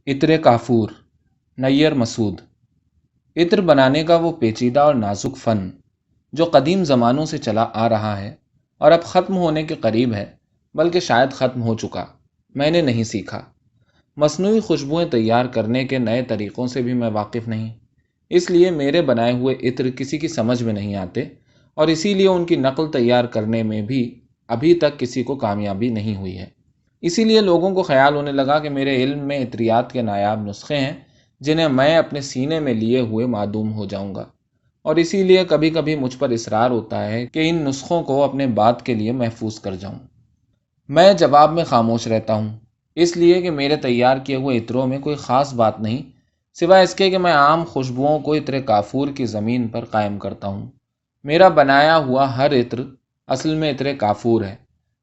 عطر کافور، نیر مسعود۔ عطر بنانے کا وہ پیچیدہ اور نازک فن جو قدیم زمانوں سے چلا آ رہا ہے اور اب ختم ہونے کے قریب ہے، بلکہ شاید ختم ہو چکا، میں نے نہیں سیکھا۔ مصنوعی خوشبوئیں تیار کرنے کے نئے طریقوں سے بھی میں واقف نہیں، اس لیے میرے بنائے ہوئے عطر کسی کی سمجھ میں نہیں آتے، اور اسی لیے ان کی نقل تیار کرنے میں بھی ابھی تک کسی کو کامیابی نہیں ہوئی ہے۔ اسی لیے لوگوں کو خیال ہونے لگا کہ میرے علم میں عطریات کے نایاب نسخے ہیں جنہیں میں اپنے سینے میں لیے ہوئے معدوم ہو جاؤں گا، اور اسی لیے کبھی کبھی مجھ پر اصرار ہوتا ہے کہ ان نسخوں کو اپنے بعد کے لیے محفوظ کر جاؤں۔ میں جواب میں خاموش رہتا ہوں، اس لیے کہ میرے تیار کیے ہوئے عطروں میں کوئی خاص بات نہیں، سوائے اس کے کہ میں عام خوشبوؤں کو عطر کافور کی زمین پر قائم کرتا ہوں۔ میرا بنایا ہوا ہر عطر اصل میں عطر کافور ہے،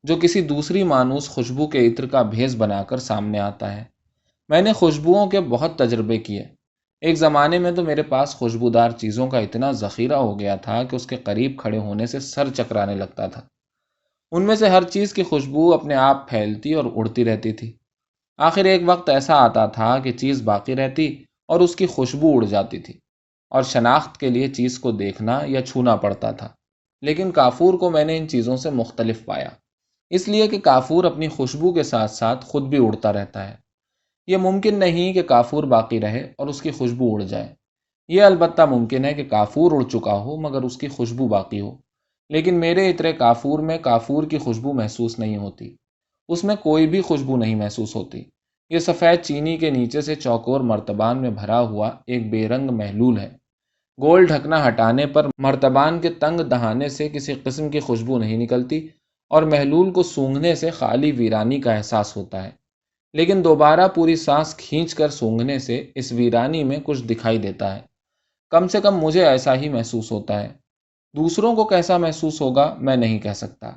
جو کسی دوسری مانوس خوشبو کے عطر کا بھیس بنا کر سامنے آتا ہے۔ میں نے خوشبوؤں کے بہت تجربے کیے۔ ایک زمانے میں تو میرے پاس خوشبودار چیزوں کا اتنا ذخیرہ ہو گیا تھا کہ اس کے قریب کھڑے ہونے سے سر چکرانے لگتا تھا۔ ان میں سے ہر چیز کی خوشبو اپنے آپ پھیلتی اور اڑتی رہتی تھی۔ آخر ایک وقت ایسا آتا تھا کہ چیز باقی رہتی اور اس کی خوشبو اڑ جاتی تھی، اور شناخت کے لیے چیز کو دیکھنا یا چھونا پڑتا تھا۔ لیکن کافور کو میں نے ان چیزوں سے مختلف پایا، اس لیے کہ کافور اپنی خوشبو کے ساتھ ساتھ خود بھی اڑتا رہتا ہے۔ یہ ممکن نہیں کہ کافور باقی رہے اور اس کی خوشبو اڑ جائے۔ یہ البتہ ممکن ہے کہ کافور اڑ چکا ہو مگر اس کی خوشبو باقی ہو، لیکن میرے عطر کافور میں کافور کی خوشبو محسوس نہیں ہوتی، اس میں کوئی بھی خوشبو نہیں محسوس ہوتی۔ یہ سفید چینی کے نیچے سے چوکور مرتبان میں بھرا ہوا ایک بے رنگ محلول ہے۔ گول ڈھکنا ہٹانے پر مرتبان کے تنگ دہانے سے کسی قسم کی خوشبو نہیں نکلتی، اور محلول کو سونگھنے سے خالی ویرانی کا احساس ہوتا ہے۔ لیکن دوبارہ پوری سانس کھینچ کر سونگھنے سے اس ویرانی میں کچھ دکھائی دیتا ہے۔ کم سے کم مجھے ایسا ہی محسوس ہوتا ہے۔ دوسروں کو کیسا محسوس ہوگا میں نہیں کہہ سکتا،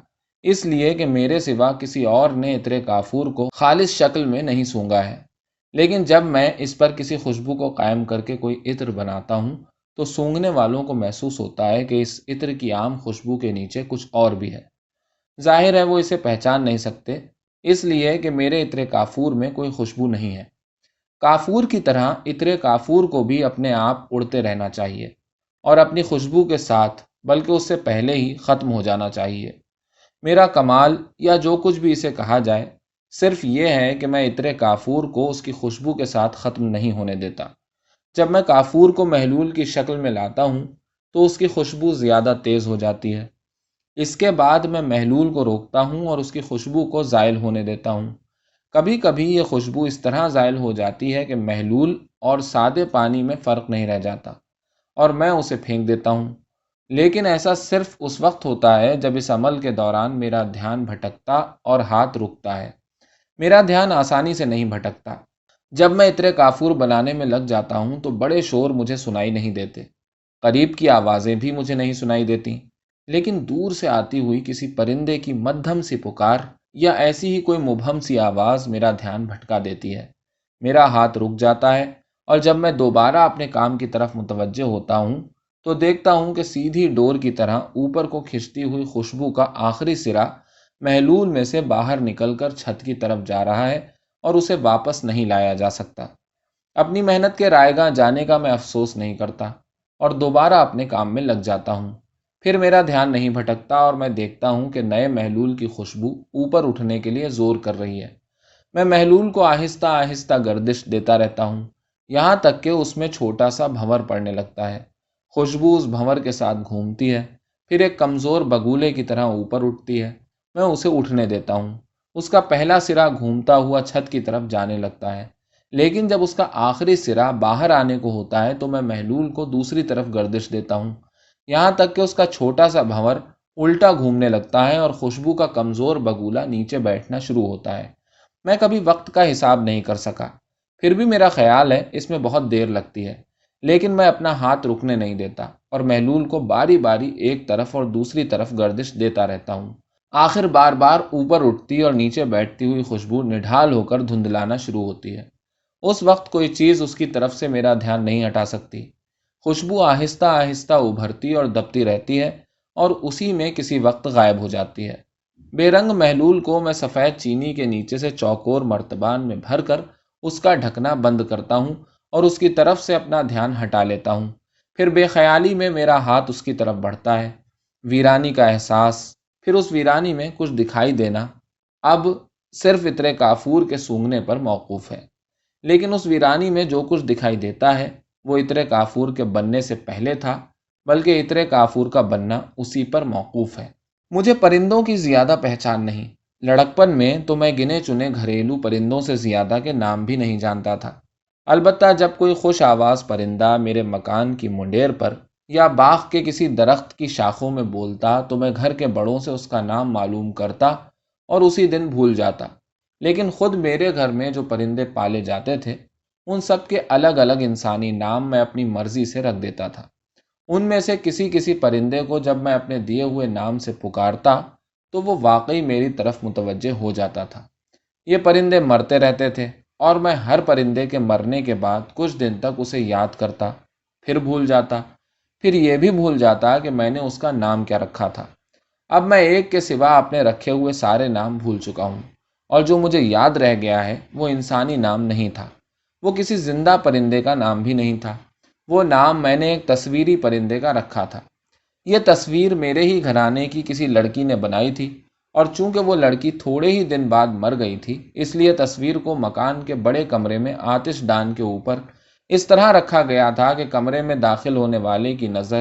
اس لیے کہ میرے سوا کسی اور نے عطر کافور کو خالص شکل میں نہیں سونگا ہے۔ لیکن جب میں اس پر کسی خوشبو کو قائم کر کے کوئی عطر بناتا ہوں تو سونگھنے والوں کو محسوس ہوتا ہے کہ اس عطر کی عام خوشبو کے نیچے کچھ اور بھی ہے۔ ظاہر ہے وہ اسے پہچان نہیں سکتے، اس لیے کہ میرے عطر کافور میں کوئی خوشبو نہیں ہے۔ کافور کی طرح عطر کافور کو بھی اپنے آپ اڑتے رہنا چاہیے، اور اپنی خوشبو کے ساتھ بلکہ اس سے پہلے ہی ختم ہو جانا چاہیے۔ میرا کمال یا جو کچھ بھی اسے کہا جائے صرف یہ ہے کہ میں عطر کافور کو اس کی خوشبو کے ساتھ ختم نہیں ہونے دیتا۔ جب میں کافور کو محلول کی شکل میں لاتا ہوں تو اس کی خوشبو زیادہ تیز ہو جاتی ہے۔ اس کے بعد میں محلول کو روکتا ہوں اور اس کی خوشبو کو زائل ہونے دیتا ہوں۔ کبھی کبھی یہ خوشبو اس طرح زائل ہو جاتی ہے کہ محلول اور سادے پانی میں فرق نہیں رہ جاتا، اور میں اسے پھینک دیتا ہوں۔ لیکن ایسا صرف اس وقت ہوتا ہے جب اس عمل کے دوران میرا دھیان بھٹکتا اور ہاتھ رکتا ہے۔ میرا دھیان آسانی سے نہیں بھٹکتا۔ جب میں عطر کافور بنانے میں لگ جاتا ہوں تو بڑے شور مجھے سنائی نہیں دیتے، قریب کی آوازیں بھی مجھے نہیں سنائی دیتی، لیکن دور سے آتی ہوئی کسی پرندے کی مدھم سی پکار یا ایسی ہی کوئی مبہم سی آواز میرا دھیان بھٹکا دیتی ہے۔ میرا ہاتھ رک جاتا ہے، اور جب میں دوبارہ اپنے کام کی طرف متوجہ ہوتا ہوں تو دیکھتا ہوں کہ سیدھی ڈور کی طرح اوپر کو کھنچتی ہوئی خوشبو کا آخری سرا محلول میں سے باہر نکل کر چھت کی طرف جا رہا ہے، اور اسے واپس نہیں لایا جا سکتا۔ اپنی محنت کے رائگاں جانے کا میں افسوس نہیں کرتا، اور دوبارہ اپنے کام میں لگ جاتا ہوں۔ پھر میرا دھیان نہیں بھٹکتا اور میں دیکھتا ہوں کہ نئے محلول کی خوشبو اوپر اٹھنے کے لیے زور کر رہی ہے۔ میں محلول کو آہستہ آہستہ گردش دیتا رہتا ہوں، یہاں تک کہ اس میں چھوٹا سا بھنور پڑنے لگتا ہے۔ خوشبو اس بھنور کے ساتھ گھومتی ہے، پھر ایک کمزور بگولے کی طرح اوپر اٹھتی ہے۔ میں اسے اٹھنے دیتا ہوں، اس کا پہلا سرا گھومتا ہوا چھت کی طرف جانے لگتا ہے، لیکن جب اس کا آخری سرا باہر آنے کو ہوتا ہے تو میں محلول کو دوسری طرف گردش دیتا ہوں، یہاں تک کہ اس کا چھوٹا سا بھنور الٹا گھومنے لگتا ہے اور خوشبو کا کمزور بگولا نیچے بیٹھنا شروع ہوتا ہے۔ میں کبھی وقت کا حساب نہیں کر سکا، پھر بھی میرا خیال ہے اس میں بہت دیر لگتی ہے، لیکن میں اپنا ہاتھ رکنے نہیں دیتا اور محلول کو باری باری ایک طرف اور دوسری طرف گردش دیتا رہتا ہوں۔ آخر بار بار اوپر اٹھتی اور نیچے بیٹھتی ہوئی خوشبو نڈھال ہو کر دھندلانا شروع ہوتی ہے۔ اس وقت کوئی چیز اس کی طرف سے میرا دھیان نہیں ہٹا سکتی۔ خوشبو آہستہ آہستہ ابھرتی اور دبتی رہتی ہے، اور اسی میں کسی وقت غائب ہو جاتی ہے۔ بے رنگ محلول کو میں سفید چینی کے نیچے سے چوکور مرتبان میں بھر کر اس کا ڈھکنا بند کرتا ہوں اور اس کی طرف سے اپنا دھیان ہٹا لیتا ہوں۔ پھر بے خیالی میں میرا ہاتھ اس کی طرف بڑھتا ہے۔ ویرانی کا احساس، پھر اس ویرانی میں کچھ دکھائی دینا اب صرف عطر کافور کے سونگھنے پر موقوف ہے۔ لیکن اس ویرانی میں جو کچھ دکھائی دیتا ہے وہ عطر کافور کے بننے سے پہلے تھا، بلکہ عطر کافور کا بننا اسی پر موقوف ہے۔ مجھے پرندوں کی زیادہ پہچان نہیں۔ لڑکپن میں تو میں گنے چنے گھریلو پرندوں سے زیادہ کے نام بھی نہیں جانتا تھا۔ البتہ جب کوئی خوش آواز پرندہ میرے مکان کی منڈیر پر یا باغ کے کسی درخت کی شاخوں میں بولتا تو میں گھر کے بڑوں سے اس کا نام معلوم کرتا اور اسی دن بھول جاتا۔ لیکن خود میرے گھر میں جو پرندے پالے جاتے تھے ان سب کے الگ الگ انسانی نام میں اپنی مرضی سے رکھ دیتا تھا۔ ان میں سے کسی پرندے کو جب میں اپنے دیے ہوئے نام سے پکارتا تو وہ واقعی میری طرف متوجہ ہو جاتا تھا۔ یہ پرندے مرتے رہتے تھے اور میں ہر پرندے کے مرنے کے بعد کچھ دن تک اسے یاد کرتا، پھر بھول جاتا، پھر یہ بھی بھول جاتا کہ میں نے اس کا نام کیا رکھا تھا۔ اب میں ایک کے سوا اپنے رکھے ہوئے سارے نام بھول چکا ہوں، اور جو مجھے یاد رہ گیا ہے وہ انسانی نام نہیں تھا، وہ کسی زندہ پرندے کا نام بھی نہیں تھا۔ وہ نام میں نے ایک تصویری پرندے کا رکھا تھا۔ یہ تصویر میرے ہی گھرانے کی کسی لڑکی نے بنائی تھی، اور چونکہ وہ لڑکی تھوڑے ہی دن بعد مر گئی تھی اس لیے تصویر کو مکان کے بڑے کمرے میں آتش دان کے اوپر اس طرح رکھا گیا تھا کہ کمرے میں داخل ہونے والے کی نظر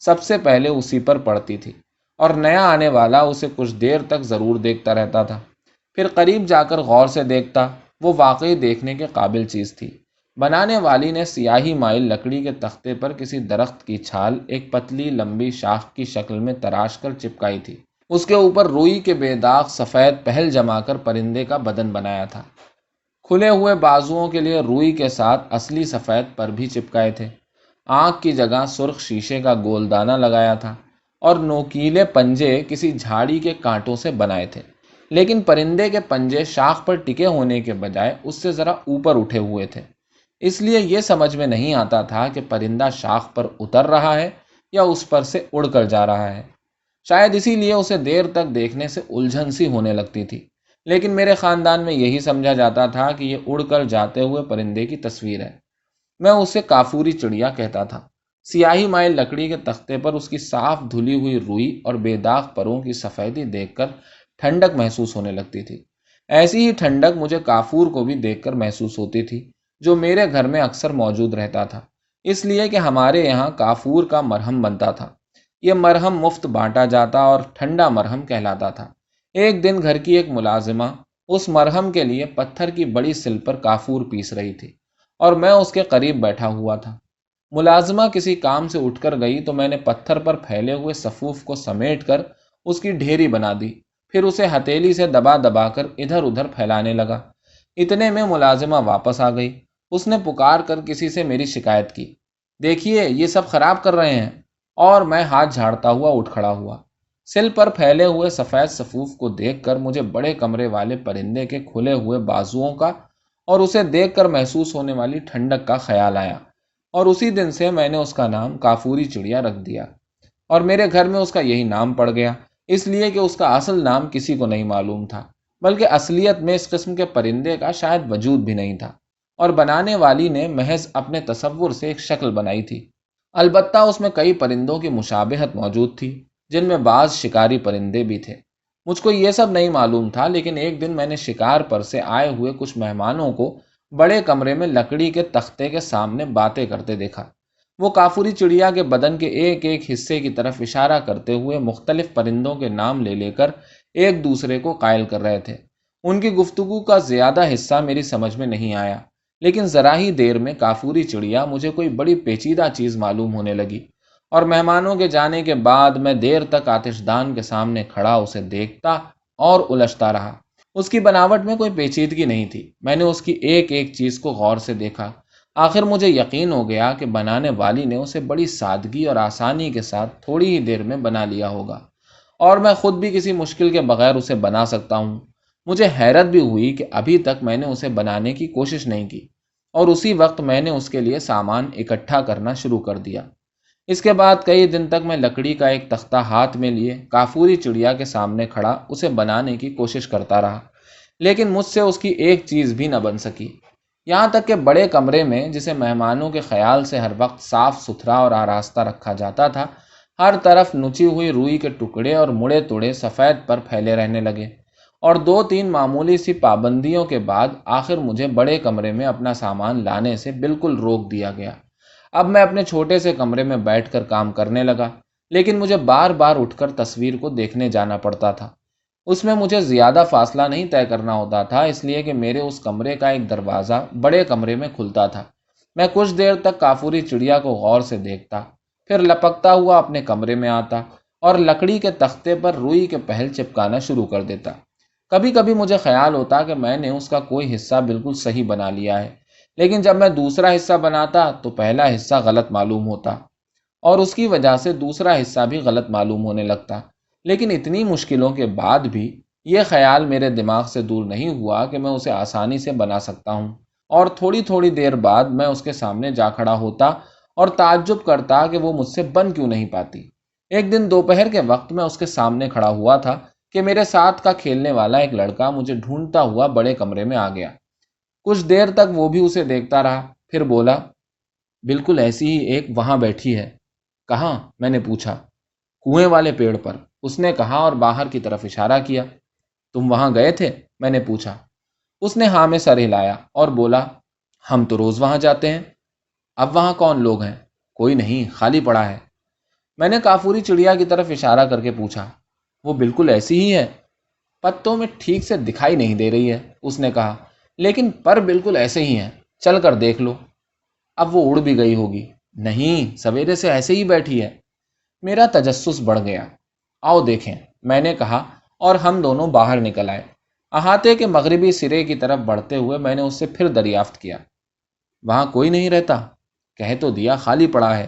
سب سے پہلے اسی پر پڑتی تھی، اور نیا آنے والا اسے کچھ دیر تک ضرور دیکھتا رہتا تھا۔ پھر قریب جا کر غور سے دیکھتا، وہ واقعی دیکھنے کے قابل چیز تھی۔ بنانے والی نے سیاہی مائل لکڑی کے تختے پر کسی درخت کی چھال ایک پتلی لمبی شاخ کی شکل میں تراش کر چپکائی تھی۔ اس کے اوپر روئی کے بے داغ سفید پہل جما کر پرندے کا بدن بنایا تھا۔ کھلے ہوئے بازوؤں کے لیے روئی کے ساتھ اصلی سفید پر بھی چپکائے تھے۔ آنکھ کی جگہ سرخ شیشے کا گولدانہ لگایا تھا، اور نوکیلے پنجے کسی جھاڑی کے کانٹوں سے بنائے تھے۔ لیکن پرندے کے پنجے شاخ پر ٹکے ہونے کے بجائے اس سے ذرا اوپر اٹھے ہوئے تھے، اس لیے یہ سمجھ میں نہیں آتا تھا کہ پرندہ شاخ پر اتر رہا ہے یا اس پر سے اڑ کر جا رہا ہے۔ شاید اسی لیے اسے دیر تک دیکھنے سے الجھن سی ہونے لگتی تھی، لیکن میرے خاندان میں یہی سمجھا جاتا تھا کہ یہ اڑ کر جاتے ہوئے پرندے کی تصویر ہے۔ میں اسے کافوری چڑیا کہتا تھا۔ سیاہی مائل لکڑی کے تختے پر اس کی صاف دھلی ہوئی روئی اور بے داغ پروں کی سفیدی دیکھ کر ٹھنڈک محسوس ہونے لگتی تھی۔ ایسی ہی ٹھنڈک مجھے کافور کو بھی دیکھ کر محسوس ہوتی تھی، جو میرے گھر میں اکثر موجود رہتا تھا، اس لیے کہ ہمارے یہاں کافور کا مرہم بنتا تھا۔ یہ مرہم مفت بانٹا جاتا اور ٹھنڈا مرہم کہلاتا تھا۔ ایک دن گھر کی ایک ملازمہ اس مرہم کے لیے پتھر کی بڑی سل پر کافور پیس رہی تھی، اور میں اس کے قریب بیٹھا ہوا تھا۔ ملازمہ کسی کام سے اٹھ کر گئی تو میں نے پتھر پر پھیلے ہوئے صفوف کو سمیٹ کر اس کی ڈھیری بنا دی، پھر اسے ہتھیلی سے دبا دبا کر ادھر ادھر پھیلانے لگا۔ اتنے میں ملازمہ واپس آ گئی۔ اس نے پکار کر کسی سے میری شکایت کی، دیکھیے یہ سب خراب کر رہے ہیں، اور میں ہاتھ جھاڑتا ہوا اٹھ کھڑا ہوا۔ سل پر پھیلے ہوئے سفید صفوف کو دیکھ کر مجھے بڑے کمرے والے پرندے کے کھلے ہوئے بازوؤں کا اور اسے دیکھ کر محسوس ہونے والی ٹھنڈک کا خیال آیا، اور اسی دن سے میں نے اس کا نام کافوری چڑیا رکھ دیا، اور میرے گھر میں اس کا یہی نام پڑ گیا، اس لیے کہ اس کا اصل نام کسی کو نہیں معلوم تھا، بلکہ اصلیت میں اس قسم کے پرندے کا شاید وجود بھی نہیں تھا، اور بنانے والی نے محض اپنے تصور سے ایک شکل بنائی تھی۔ البتہ اس میں کئی پرندوں کی مشابہت موجود تھی، جن میں بعض شکاری پرندے بھی تھے۔ مجھ کو یہ سب نہیں معلوم تھا، لیکن ایک دن میں نے شکار پر سے آئے ہوئے کچھ مہمانوں کو بڑے کمرے میں لکڑی کے تختے کے سامنے باتیں کرتے دیکھا۔ وہ کافوری چڑیا کے بدن کے ایک ایک حصے کی طرف اشارہ کرتے ہوئے مختلف پرندوں کے نام لے لے کر ایک دوسرے کو قائل کر رہے تھے۔ ان کی گفتگو کا زیادہ حصہ میری سمجھ میں نہیں آیا، لیکن ذرا ہی دیر میں کافوری چڑیا مجھے کوئی بڑی پیچیدہ چیز معلوم ہونے لگی، اور مہمانوں کے جانے کے بعد میں دیر تک آتش دان کے سامنے کھڑا اسے دیکھتا اور الجھتا رہا۔ اس کی بناوٹ میں کوئی پیچیدگی نہیں تھی۔ میں نے اس کی ایک ایک چیز کو غور سے دیکھا۔ آخر مجھے یقین ہو گیا کہ بنانے والی نے اسے بڑی سادگی اور آسانی کے ساتھ تھوڑی ہی دیر میں بنا لیا ہوگا، اور میں خود بھی کسی مشکل کے بغیر اسے بنا سکتا ہوں۔ مجھے حیرت بھی ہوئی کہ ابھی تک میں نے اسے بنانے کی کوشش نہیں کی، اور اسی وقت میں نے اس کے لیے سامان اکٹھا کرنا شروع کر دیا۔ اس کے بعد کئی دن تک میں لکڑی کا ایک تختہ ہاتھ میں لیے کافوری چڑیا کے سامنے کھڑا اسے بنانے کی کوشش کرتا رہا، لیکن مجھ سے اس کی ایک چیز بھی نہ بن سکی۔ یہاں تک کہ بڑے کمرے میں جسے مہمانوں کے خیال سے ہر وقت صاف ستھرا اور آراستہ رکھا جاتا تھا، ہر طرف نچی ہوئی روئی کے ٹکڑے اور مڑے توڑے سفید پر پھیلے رہنے لگے، اور دو تین معمولی سی پابندیوں کے بعد آخر مجھے بڑے کمرے میں اپنا سامان لانے سے بالکل روک دیا گیا۔ اب میں اپنے چھوٹے سے کمرے میں بیٹھ کر کام کرنے لگا، لیکن مجھے بار بار اٹھ کر تصویر کو دیکھنے جانا پڑتا تھا۔ اس میں مجھے زیادہ فاصلہ نہیں طے کرنا ہوتا تھا، اس لیے کہ میرے اس کمرے کا ایک دروازہ بڑے کمرے میں کھلتا تھا۔ میں کچھ دیر تک کافوری چڑیا کو غور سے دیکھتا، پھر لپکتا ہوا اپنے کمرے میں آتا اور لکڑی کے تختے پر روئی کے پہل چپکانا شروع کر دیتا۔ کبھی کبھی مجھے خیال ہوتا کہ میں نے اس کا کوئی حصہ بالکل صحیح بنا لیا ہے، لیکن جب میں دوسرا حصہ بناتا تو پہلا حصہ غلط معلوم ہوتا، اور اس کی وجہ سے دوسرا حصہ بھی غلط معلوم ہونے لگتا۔ لیکن اتنی مشکلوں کے بعد بھی یہ خیال میرے دماغ سے دور نہیں ہوا کہ میں اسے آسانی سے بنا سکتا ہوں، اور تھوڑی تھوڑی دیر بعد میں اس کے سامنے جا کھڑا ہوتا اور تعجب کرتا کہ وہ مجھ سے بن کیوں نہیں پاتی۔ ایک دن دوپہر کے وقت میں اس کے سامنے کھڑا ہوا تھا کہ میرے ساتھ کا کھیلنے والا ایک لڑکا مجھے ڈھونڈتا ہوا بڑے کمرے میں آ گیا۔ کچھ دیر تک وہ بھی اسے دیکھتا رہا، پھر بولا، بالکل ایسی ہی ایک وہاں بیٹھی ہے۔ کہاں؟ میں نے پوچھا۔ کنویں والے پیڑ پر، اس نے کہا اور باہر کی طرف اشارہ کیا۔ تم وہاں گئے تھے؟ میں نے پوچھا۔ اس نے ہاں میں سر ہلایا اور بولا، ہم تو روز وہاں جاتے ہیں۔ اب وہاں کون لوگ ہیں؟ کوئی نہیں، خالی پڑا ہے۔ میں نے کافوری چڑیا کی طرف اشارہ کر کے پوچھا، وہ بالکل ایسی ہی ہے؟ پتوں میں ٹھیک سے دکھائی نہیں دے رہی ہے، اس نے کہا، لیکن پر بالکل ایسے ہی ہیں، چل کر دیکھ لو۔ اب وہ اڑ بھی گئی ہوگی۔ نہیں، سویرے سے ایسے ہی بیٹھی ہے۔ میرا تجسس بڑھ گیا۔ آؤ دیکھیں، میں نے کہا، اور ہم دونوں باہر نکل آئے۔ احاطے کے مغربی سرے کی طرف بڑھتے ہوئے میں نے اس سے پھر دریافت کیا، وہاں کوئی نہیں رہتا؟ کہہ تو دیا خالی پڑا ہے۔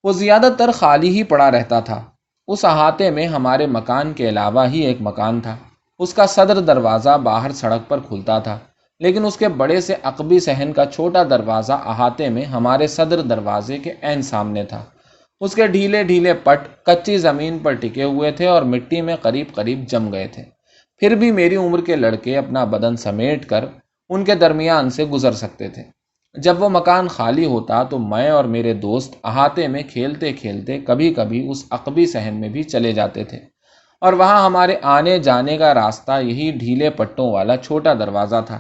وہ زیادہ تر خالی ہی پڑا رہتا تھا۔ اس احاطے میں ہمارے مکان کے علاوہ ہی ایک مکان تھا۔ اس کا صدر دروازہ باہر سڑک پر کھلتا تھا، لیکن اس کے بڑے سے عقبی صحن کا چھوٹا دروازہ احاطے میں ہمارے صدر دروازے کے عین سامنے تھا۔ اس کے ڈھیلے ڈھیلے پٹ کچی زمین پر ٹکے ہوئے تھے اور مٹی میں قریب قریب جم گئے تھے۔ پھر بھی میری عمر کے لڑکے اپنا بدن سمیٹ کر ان کے درمیان سے گزر سکتے تھے۔ جب وہ مکان خالی ہوتا تو میں اور میرے دوست احاطے میں کھیلتے کھیلتے کبھی کبھی اس عقبی صحن میں بھی چلے جاتے تھے، اور وہاں ہمارے آنے جانے کا راستہ یہی ڈھیلے پٹوں والا چھوٹا دروازہ تھا۔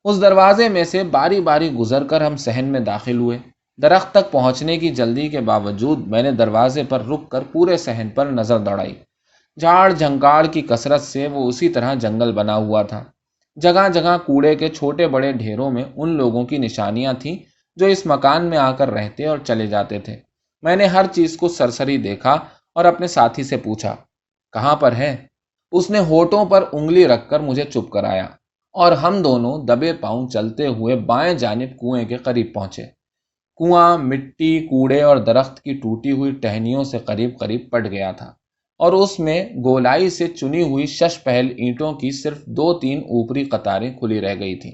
اس دروازے میں سے باری باری گزر کر ہم صحن میں داخل ہوئے۔ درخت تک پہنچنے کی جلدی کے باوجود میں نے دروازے پر رک کر پورے صحن پر نظر دوڑائی۔ جھاڑ جھنکاڑ کی کثرت سے وہ اسی طرح جنگل بنا ہوا تھا۔ جگہ جگہ کوڑے کے چھوٹے بڑے ڈھیروں میں ان لوگوں کی نشانیاں تھیں جو اس مکان میں آ کر رہتے اور چلے جاتے تھے۔ میں نے ہر چیز کو سرسری دیکھا اور اپنے ساتھی سے پوچھا، کہاں پر ہے؟ اس نے ہونٹوں پر انگلی رکھ کر مجھے چپ کرایا، اور ہم دونوں دبے پاؤں چلتے ہوئے بائیں جانب کنویں کے قریب پہنچے۔ کنواں مٹی، کوڑے اور درخت کی ٹوٹی ہوئی ٹہنیوں سے قریب قریب پٹ گیا تھا، اور اس میں گولائی سے چنی ہوئی شش پہل اینٹوں کی صرف دو تین اوپری قطاریں کھلی رہ گئی تھیں۔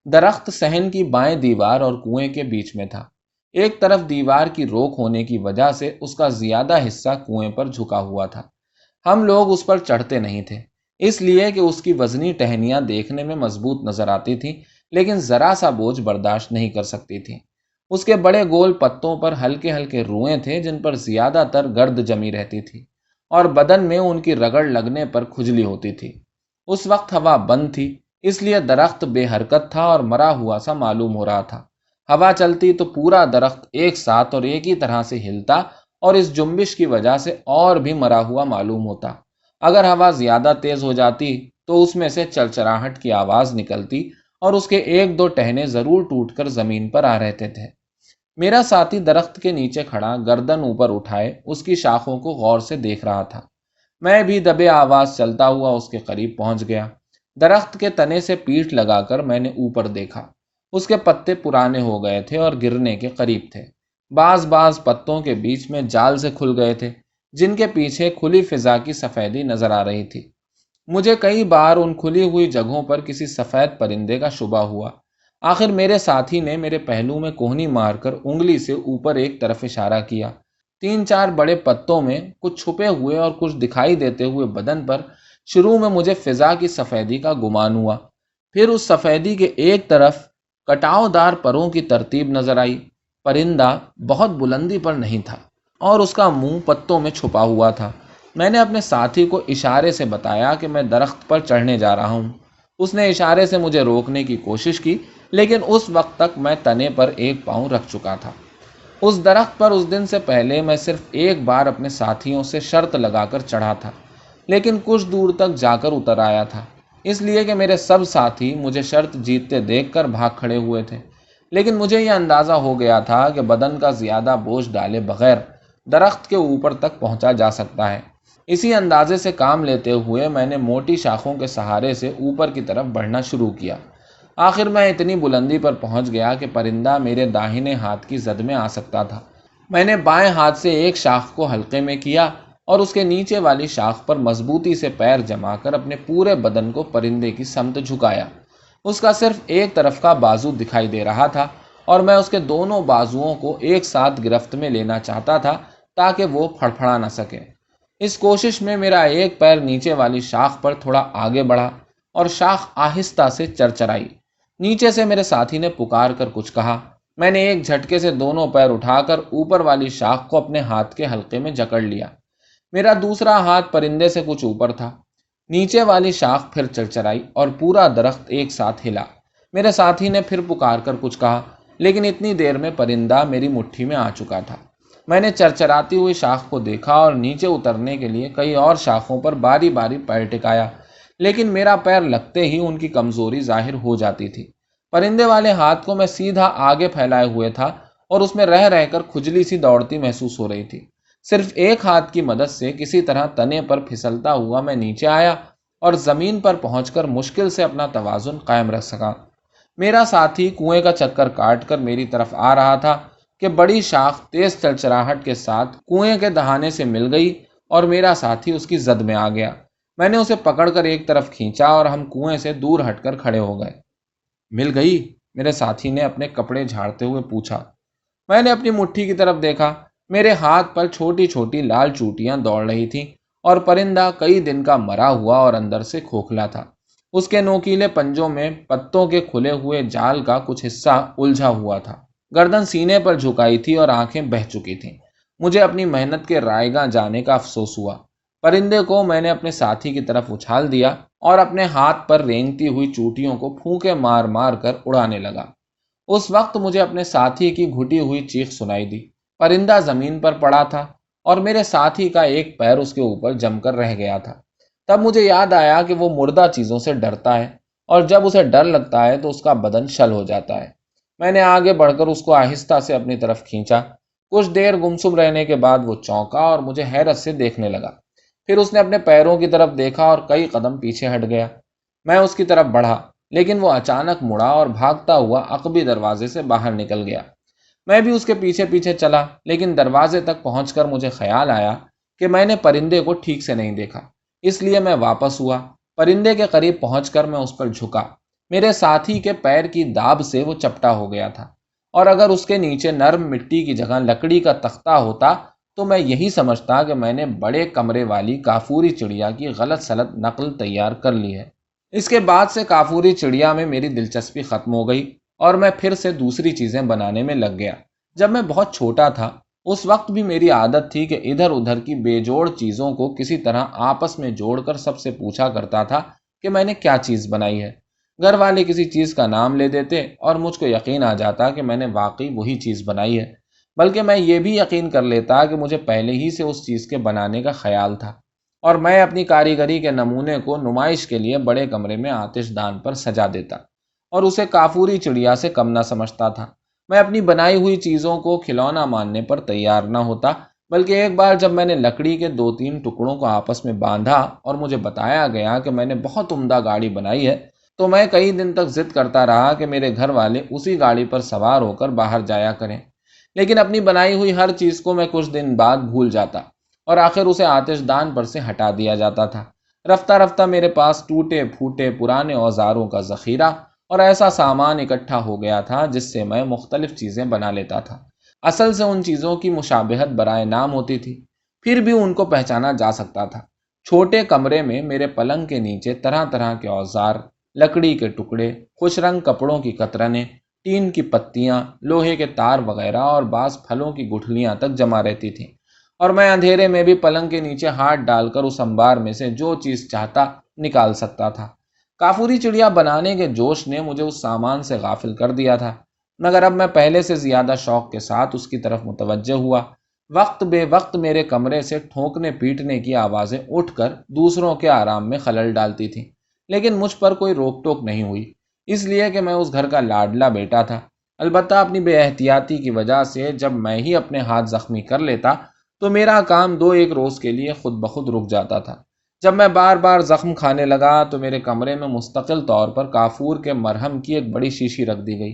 درخت صحن کی بائیں دیوار اور کنویں کے بیچ میں تھا۔ ایک طرف دیوار کی روک ہونے کی وجہ سے اس کا زیادہ حصہ کنویں پر جھکا ہوا تھا۔ ہم لوگ اس پر چڑھتے نہیں تھے، اس لیے کہ اس کی وزنی ٹہنیاں دیکھنے میں مضبوط نظر آتی تھیں، لیکن ذرا سا بوجھ برداشت نہیں کر سکتی تھیں۔ اس کے بڑے گول پتوں پر ہلکے ہلکے روئیں تھے جن پر زیادہ تر گرد جمی رہتی تھی، اور بدن میں ان کی رگڑ لگنے پر کھجلی ہوتی تھی۔ اس وقت ہوا بند تھی، اس لیے درخت بے حرکت تھا اور مرا ہوا سا معلوم ہو رہا تھا۔ ہوا چلتی تو پورا درخت ایک ساتھ اور ایک ہی طرح سے ہلتا، اور اس جنبش کی وجہ سے اور بھی مرا ہوا معلوم ہوتا۔ اگر ہوا زیادہ تیز ہو جاتی تو اس میں سے چرچراہٹ کی آواز نکلتی، اور اس کے ایک دو ٹہنے ضرور ٹوٹ کر زمین پر آ رہتے تھے۔ میرا ساتھی درخت کے نیچے کھڑا گردن اوپر اٹھائے اس کی شاخوں کو غور سے دیکھ رہا تھا۔ میں بھی دبے آواز چلتا ہوا اس کے قریب پہنچ گیا۔ درخت کے تنے سے پیٹھ لگا کر میں نے اوپر دیکھا۔ اس کے پتے پرانے ہو گئے تھے اور گرنے کے قریب تھے۔ بعض پتوں کے بیچ میں جال سے کھل گئے تھے، جن کے پیچھے کھلی فضا کی سفیدی نظر آ رہی تھی۔ مجھے کئی بار ان کھلی ہوئی جگہوں پر کسی سفید پرندے کا شبہ ہوا۔ آخر میرے ساتھی نے میرے پہلو میں کوہنی مار کر انگلی سے اوپر ایک طرف اشارہ کیا۔ تین چار بڑے پتوں میں کچھ چھپے ہوئے اور کچھ دکھائی دیتے ہوئے بدن پر شروع میں مجھے فضا کی سفیدی کا گمان ہوا، پھر اس سفیدی کے ایک طرف کٹاؤ دار پروں کی ترتیب نظر آئی۔ پرندہ بہت بلندی پر نہیں تھا اور اس کا منہ پتوں میں چھپا ہوا تھا۔ میں نے اپنے ساتھی کو اشارے سے بتایا کہ میں درخت پر چڑھنے جا رہا ہوں۔ اس نے اشارے سے مجھے روکنے کی کوشش کی، لیکن اس وقت تک میں تنے پر ایک پاؤں رکھ چکا تھا۔ اس درخت پر اس دن سے پہلے میں صرف ایک بار اپنے ساتھیوں سے شرط لگا کر چڑھا تھا، لیکن کچھ دور تک جا کر اتر آیا تھا، اس لیے کہ میرے سب ساتھی مجھے شرط جیتتے دیکھ کر بھاگ کھڑے ہوئے تھے۔ لیکن مجھے یہ اندازہ ہو گیا تھا کہ بدن کا زیادہ بوجھ ڈالے بغیر درخت کے اوپر تک پہنچا جا سکتا ہے۔ اسی اندازے سے کام لیتے ہوئے میں نے موٹی شاخوں کے سہارے سے اوپر کی طرف بڑھنا شروع کیا۔ آخر میں اتنی بلندی پر پہنچ گیا کہ پرندہ میرے داہنے ہاتھ کی زد میں آ سکتا تھا۔ میں نے بائیں ہاتھ سے ایک شاخ کو حلقے میں کیا اور اس کے نیچے والی شاخ پر مضبوطی سے پیر جما کر اپنے پورے بدن کو پرندے کی سمت جھکایا۔ اس کا صرف ایک طرف کا بازو دکھائی دے رہا تھا اور میں اس کے دونوں بازوؤں کو ایک ساتھ گرفت میں لینا چاہتا تھا تاکہ وہ پھڑپھڑا نہ سکے۔ اس کوشش میں میرا ایک پیر نیچے والی شاخ پر تھوڑا آگے بڑھا اور شاخ آہستہ سے چرچرائی۔ نیچے سے میرے ساتھی نے پکار کر کچھ کہا۔ میں نے ایک جھٹکے سے دونوں پیر اٹھا کر اوپر والی شاخ کو اپنے ہاتھ کے حلقے میں جکڑ لیا۔ میرا دوسرا ہاتھ پرندے سے کچھ اوپر تھا۔ نیچے والی شاخ پھر چرچرائی اور پورا درخت ایک ساتھ ہلا۔ میرے ساتھی نے پھر پکار کر کچھ کہا، لیکن اتنی دیر میں پرندہ میری مٹھی میں آ چکا تھا۔ میں نے چرچراتی ہوئی شاخ کو دیکھا اور نیچے اترنے کے لیے کئی اور شاخوں پر باری باری پیر ٹکایا، لیکن میرا پیر لگتے ہی ان کی کمزوری ظاہر ہو جاتی تھی۔ پرندے والے ہاتھ کو میں سیدھا آگے پھیلائے ہوئے تھا اور اس میں رہ کر کھجلی سی دوڑتی محسوس ہو رہی تھی۔ صرف ایک ہاتھ کی مدد سے کسی طرح تنے پر پھسلتا ہوا میں نیچے آیا اور زمین پر پہنچ کر مشکل سے اپنا توازن قائم رکھ سکا۔ میرا ساتھی کنویں کا چکر کاٹ کر میری طرف آ رہا تھا کہ بڑی شاخ تیز چرچراہٹ کے ساتھ کنویں کے دہانے سے مل گئی اور میرا ساتھی اس کی زد میں آ گیا۔ میں نے اسے پکڑ کر ایک طرف کھینچا اور ہم کنویں سے دور ہٹ کر کھڑے ہو گئے۔ مل گئی؟ میرے ساتھی نے اپنے کپڑے جھاڑتے ہوئے پوچھا۔ میں نے اپنی مٹھی کی طرف دیکھا۔ میرے ہاتھ پر چھوٹی چھوٹی لال چوٹیاں دوڑ رہی تھیں اور پرندہ کئی دن کا مرا ہوا اور اندر سے کھوکھلا تھا۔ اس کے نوکیلے پنجوں میں پتوں کے کھلے ہوئے جال کا کچھ حصہ الجھا ہوا تھا۔ گردن سینے پر جھکائی تھی اور آنکھیں بہہ چکی تھیں۔ مجھے اپنی محنت کے رائیگاں جانے کا افسوس ہوا۔ پرندے کو میں نے اپنے ساتھی کی طرف اچھال دیا اور اپنے ہاتھ پر رینگتی ہوئی چوٹیوں کو پھونکے مار مار کر اڑانے لگا۔ اس وقت مجھے اپنے ساتھی کی گھٹی ہوئی چیخ سنائی دی۔ پرندہ زمین پر پڑا تھا اور میرے ساتھی کا ایک پیر اس کے اوپر جم کر رہ گیا تھا۔ تب مجھے یاد آیا کہ وہ مردہ چیزوں سے ڈرتا ہے اور جب اسے ڈر لگتا ہے تو اس کا بدن شل ہو جاتا ہے۔ میں نے آگے بڑھ کر اس کو آہستہ سے اپنی طرف کھینچا۔ کچھ دیر گمسم رہنے کے بعد وہ چونکا اور مجھے حیرت سے دیکھنے لگا۔ پھر اس نے اپنے پیروں کی طرف دیکھا اور کئی قدم پیچھے ہٹ گیا۔ میں اس کی طرف بڑھا، لیکن وہ اچانک مڑا اور بھاگتا ہوا عقبی دروازے سے باہر نکل گیا۔ میں بھی اس کے پیچھے پیچھے چلا، لیکن دروازے تک پہنچ کر مجھے خیال آیا کہ میں نے پرندے کو ٹھیک سے نہیں دیکھا، اس لیے میں واپس ہوا۔ پرندے کے قریب پہنچ کر میں اس پر جھکا۔ میرے ساتھی کے پیر کی داب سے وہ چپٹا ہو گیا تھا، اور اگر اس کے نیچے نرم مٹی کی جگہ لکڑی کا تختہ ہوتا تو میں یہی سمجھتا کہ میں نے بڑے کمرے والی کافوری چڑیا کی غلط سلط نقل تیار کر لی ہے۔ اس کے بعد سے کافوری چڑیا میں میری دلچسپی ختم ہو گئی اور میں پھر سے دوسری چیزیں بنانے میں لگ گیا۔ جب میں بہت چھوٹا تھا اس وقت بھی میری عادت تھی کہ ادھر ادھر کی بے جوڑ چیزوں کو کسی طرح آپس میں جوڑ کر سب سے پوچھا کرتا تھا کہ میں نے کیا چیز بنائی ہے۔ گھر والے کسی چیز کا نام لے دیتے اور مجھ کو یقین آ جاتا کہ میں نے واقعی وہی چیز بنائی ہے، بلکہ میں یہ بھی یقین کر لیتا کہ مجھے پہلے ہی سے اس چیز کے بنانے کا خیال تھا، اور میں اپنی کاریگری کے نمونے کو نمائش کے لیے بڑے کمرے میں آتش دان پر سجا دیتا اور اسے کافوری چڑیا سے کم نہ سمجھتا تھا۔ میں اپنی بنائی ہوئی چیزوں کو کھلونا ماننے پر تیار نہ ہوتا، بلکہ ایک بار جب میں نے لکڑی کے 2-3 ٹکڑوں کو آپس میں باندھا اور مجھے بتایا گیا کہ میں نے بہت عمدہ گاڑی بنائی ہے، تو میں کئی دن تک ضد کرتا رہا کہ میرے گھر والے اسی گاڑی پر سوار ہو کر باہر جایا کریں، لیکن اپنی بنائی ہوئی ہر چیز کو میں کچھ دن بعد بھول جاتا اور آخر اسے آتش دان پر سے ہٹا دیا جاتا تھا۔ رفتہ رفتہ میرے پاس ٹوٹے پھوٹے پرانے اوزاروں کا ذخیرہ اور ایسا سامان اکٹھا ہو گیا تھا جس سے میں مختلف چیزیں بنا لیتا تھا۔ اصل سے ان چیزوں کی مشابہت برائے نام ہوتی تھی، پھر بھی ان کو پہچانا جا سکتا تھا۔ چھوٹے کمرے میں میرے پلنگ کے نیچے طرح طرح کے اوزار، لکڑی کے ٹکڑے، خوش رنگ کپڑوں کی کترنیں، ٹین کی پتیاں، لوہے کے تار وغیرہ اور بعض پھلوں کی گٹھلیاں تک جمع رہتی تھیں، اور میں اندھیرے میں بھی پلنگ کے نیچے ہاتھ ڈال کر اس انبار میں سے جو چیز چاہتا نکال سکتا تھا۔ کافوری چڑیا بنانے کے جوش نے مجھے اس سامان سے غافل کر دیا تھا، مگر اب میں پہلے سے زیادہ شوق کے ساتھ اس کی طرف متوجہ ہوا۔ وقت بے وقت میرے کمرے سے ٹھونکنے پیٹنے کی آوازیں اٹھ کر دوسروں کے آرام میں خلل ڈالتی تھیں، لیکن مجھ پر کوئی روک ٹوک نہیں ہوئی، اس لیے کہ میں اس گھر کا لاڈلا بیٹا تھا۔ البتہ اپنی بے احتیاطی کی وجہ سے جب میں ہی اپنے ہاتھ زخمی کر لیتا تو میرا کام 2-1 روز کے لیے خود بخود رک جاتا تھا۔ جب میں بار بار زخم کھانے لگا تو میرے کمرے میں مستقل طور پر کافور کے مرہم کی ایک بڑی شیشی رکھ دی گئی۔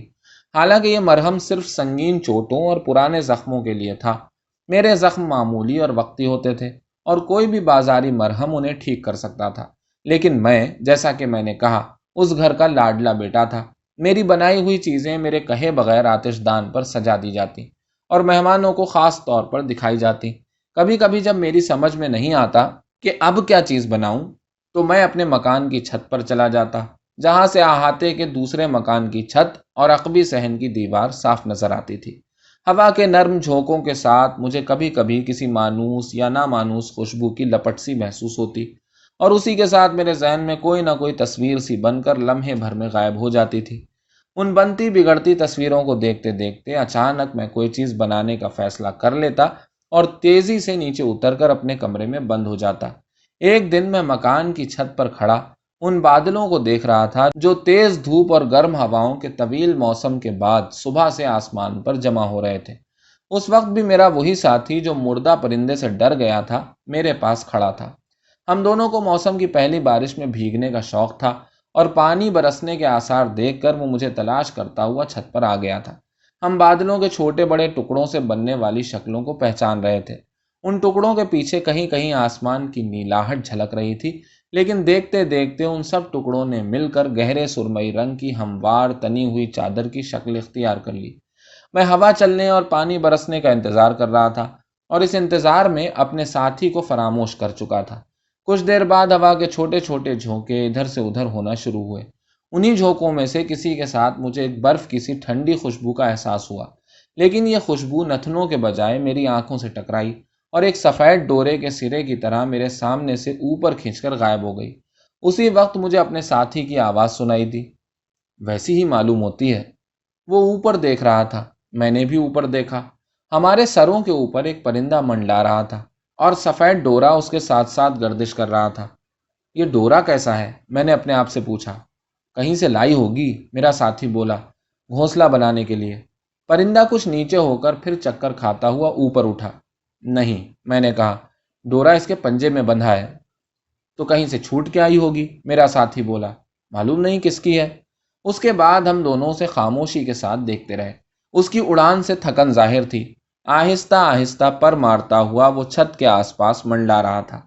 حالانکہ یہ مرہم صرف سنگین چوٹوں اور پرانے زخموں کے لیے تھا۔ میرے زخم معمولی اور وقتی ہوتے تھے اور کوئی بھی بازاری مرہم انہیں ٹھیک کر سکتا تھا، لیکن میں، جیسا کہ میں نے کہا، اس گھر کا لاڈلا بیٹا تھا۔ میری بنائی ہوئی چیزیں میرے کہے بغیر آتش دان پر سجا دی جاتی اور مہمانوں کو خاص طور پر دکھائی جاتی۔ کبھی کبھی جب میری سمجھ میں نہیں آتا کہ اب کیا چیز بناؤں تو میں اپنے مکان کی چھت پر چلا جاتا، جہاں سے احاطے کے دوسرے مکان کی چھت اور عقبی صحن کی دیوار صاف نظر آتی تھی۔ ہوا کے نرم جھونکوں کے ساتھ مجھے کبھی کبھی کسی مانوس یا نامانوس خوشبو کی لپٹ سی محسوس ہوتی، اور اسی کے ساتھ میرے ذہن میں کوئی نہ کوئی تصویر سی بن کر لمحے بھر میں غائب ہو جاتی تھی۔ ان بنتی بگڑتی تصویروں کو دیکھتے دیکھتے اچانک میں کوئی چیز بنانے کا فیصلہ کر لیتا اور تیزی سے نیچے اتر کر اپنے کمرے میں بند ہو جاتا۔ ایک دن میں مکان کی چھت پر کھڑا ان بادلوں کو دیکھ رہا تھا جو تیز دھوپ اور گرم ہواؤں کے طویل موسم کے بعد صبح سے آسمان پر جمع ہو رہے تھے۔ اس وقت بھی میرا وہی ساتھی جو مردہ پرندے سے ڈر گیا تھا میرے پاس کھڑا تھا۔ ہم دونوں کو موسم کی پہلی بارش میں بھیگنے کا شوق تھا، اور پانی برسنے کے آثار دیکھ کر وہ مجھے تلاش کرتا ہوا چھت پر آ گیا تھا۔ ہم بادلوں کے چھوٹے بڑے ٹکڑوں سے بننے والی شکلوں کو پہچان رہے تھے۔ ان ٹکڑوں کے پیچھے کہیں کہیں آسمان کی نیلاہٹ جھلک رہی تھی، لیکن دیکھتے دیکھتے ان سب ٹکڑوں نے مل کر گہرے سرمئی رنگ کی ہموار تنی ہوئی چادر کی شکل اختیار کر لی۔ میں ہوا چلنے اور پانی برسنے کا انتظار کر رہا تھا، اور اس انتظار میں اپنے ساتھی کو فراموش کر چکا تھا۔ کچھ دیر بعد ہوا کے چھوٹے چھوٹے جھونکے ادھر سے ادھر ہونا شروع ہوئے۔ انہی جھونکوں میں سے کسی کے ساتھ مجھے ایک برف کی سی ٹھنڈی خوشبو کا احساس ہوا، لیکن یہ خوشبو نتنوں کے بجائے میری آنکھوں سے ٹکرائی اور ایک سفید ڈورے کے سرے کی طرح میرے سامنے سے اوپر کھنچ کر غائب ہو گئی۔ اسی وقت مجھے اپنے ساتھی کی آواز سنائی دی، ویسی ہی معلوم ہوتی ہے۔ وہ اوپر دیکھ رہا تھا، میں نے بھی اوپر دیکھا۔ ہمارے سروں کے اوپر ایک پرندہ منڈلا رہا تھا اور سفید ڈورا اس کے ساتھ ساتھ گردش کر رہا تھا۔ یہ ڈورا کیسا ہے؟ میں نے اپنے آپ سے پوچھا۔ کہیں سے لائی ہوگی، میرا ساتھی بولا، گھونسلہ بنانے کے لیے۔ پرندہ کچھ نیچے ہو کر پھر چکر کھاتا ہوا اوپر اٹھا۔ نہیں، میں نے کہا، ڈورا اس کے پنجے میں بندھا ہے۔ تو کہیں سے چھوٹ کے آئی ہوگی، میرا ساتھی بولا، معلوم نہیں کس کی ہے۔ اس کے بعد ہم دونوں سے خاموشی کے ساتھ دیکھتے رہے۔ اس کی اڑان سے تھکن ظاہر تھی۔ آہستہ آہستہ پر مارتا ہوا وہ چھت کے آس پاس منڈلا رہا تھا۔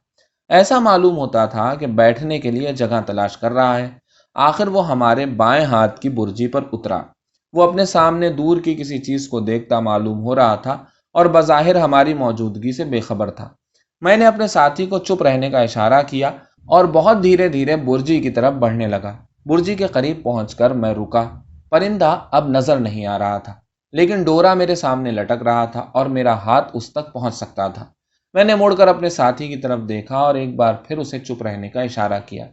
ایسا معلوم ہوتا تھا کہ بیٹھنے کے لیے جگہ تلاش کر رہا ہے۔ آخر وہ ہمارے بائیں ہاتھ کی برجی پر اترا۔ وہ اپنے سامنے دور کی کسی چیز کو دیکھتا معلوم ہو رہا تھا اور بظاہر ہماری موجودگی سے بے خبر تھا۔ میں نے اپنے ساتھی کو چپ رہنے کا اشارہ کیا اور بہت دھیرے دھیرے برجی کی طرف بڑھنے لگا۔ برجی کے قریب پہنچ کر میں رکا۔ پرندہ اب نظر نہیں آ رہا تھا، لیکن ڈورا میرے سامنے لٹک رہا تھا اور میرا ہاتھ اس تک پہنچ سکتا تھا۔ میں نے مڑ کر اپنے ساتھی کی طرف دیکھا اور ایک بار پھر اسے چپ رہنے کا اشارہ کیا،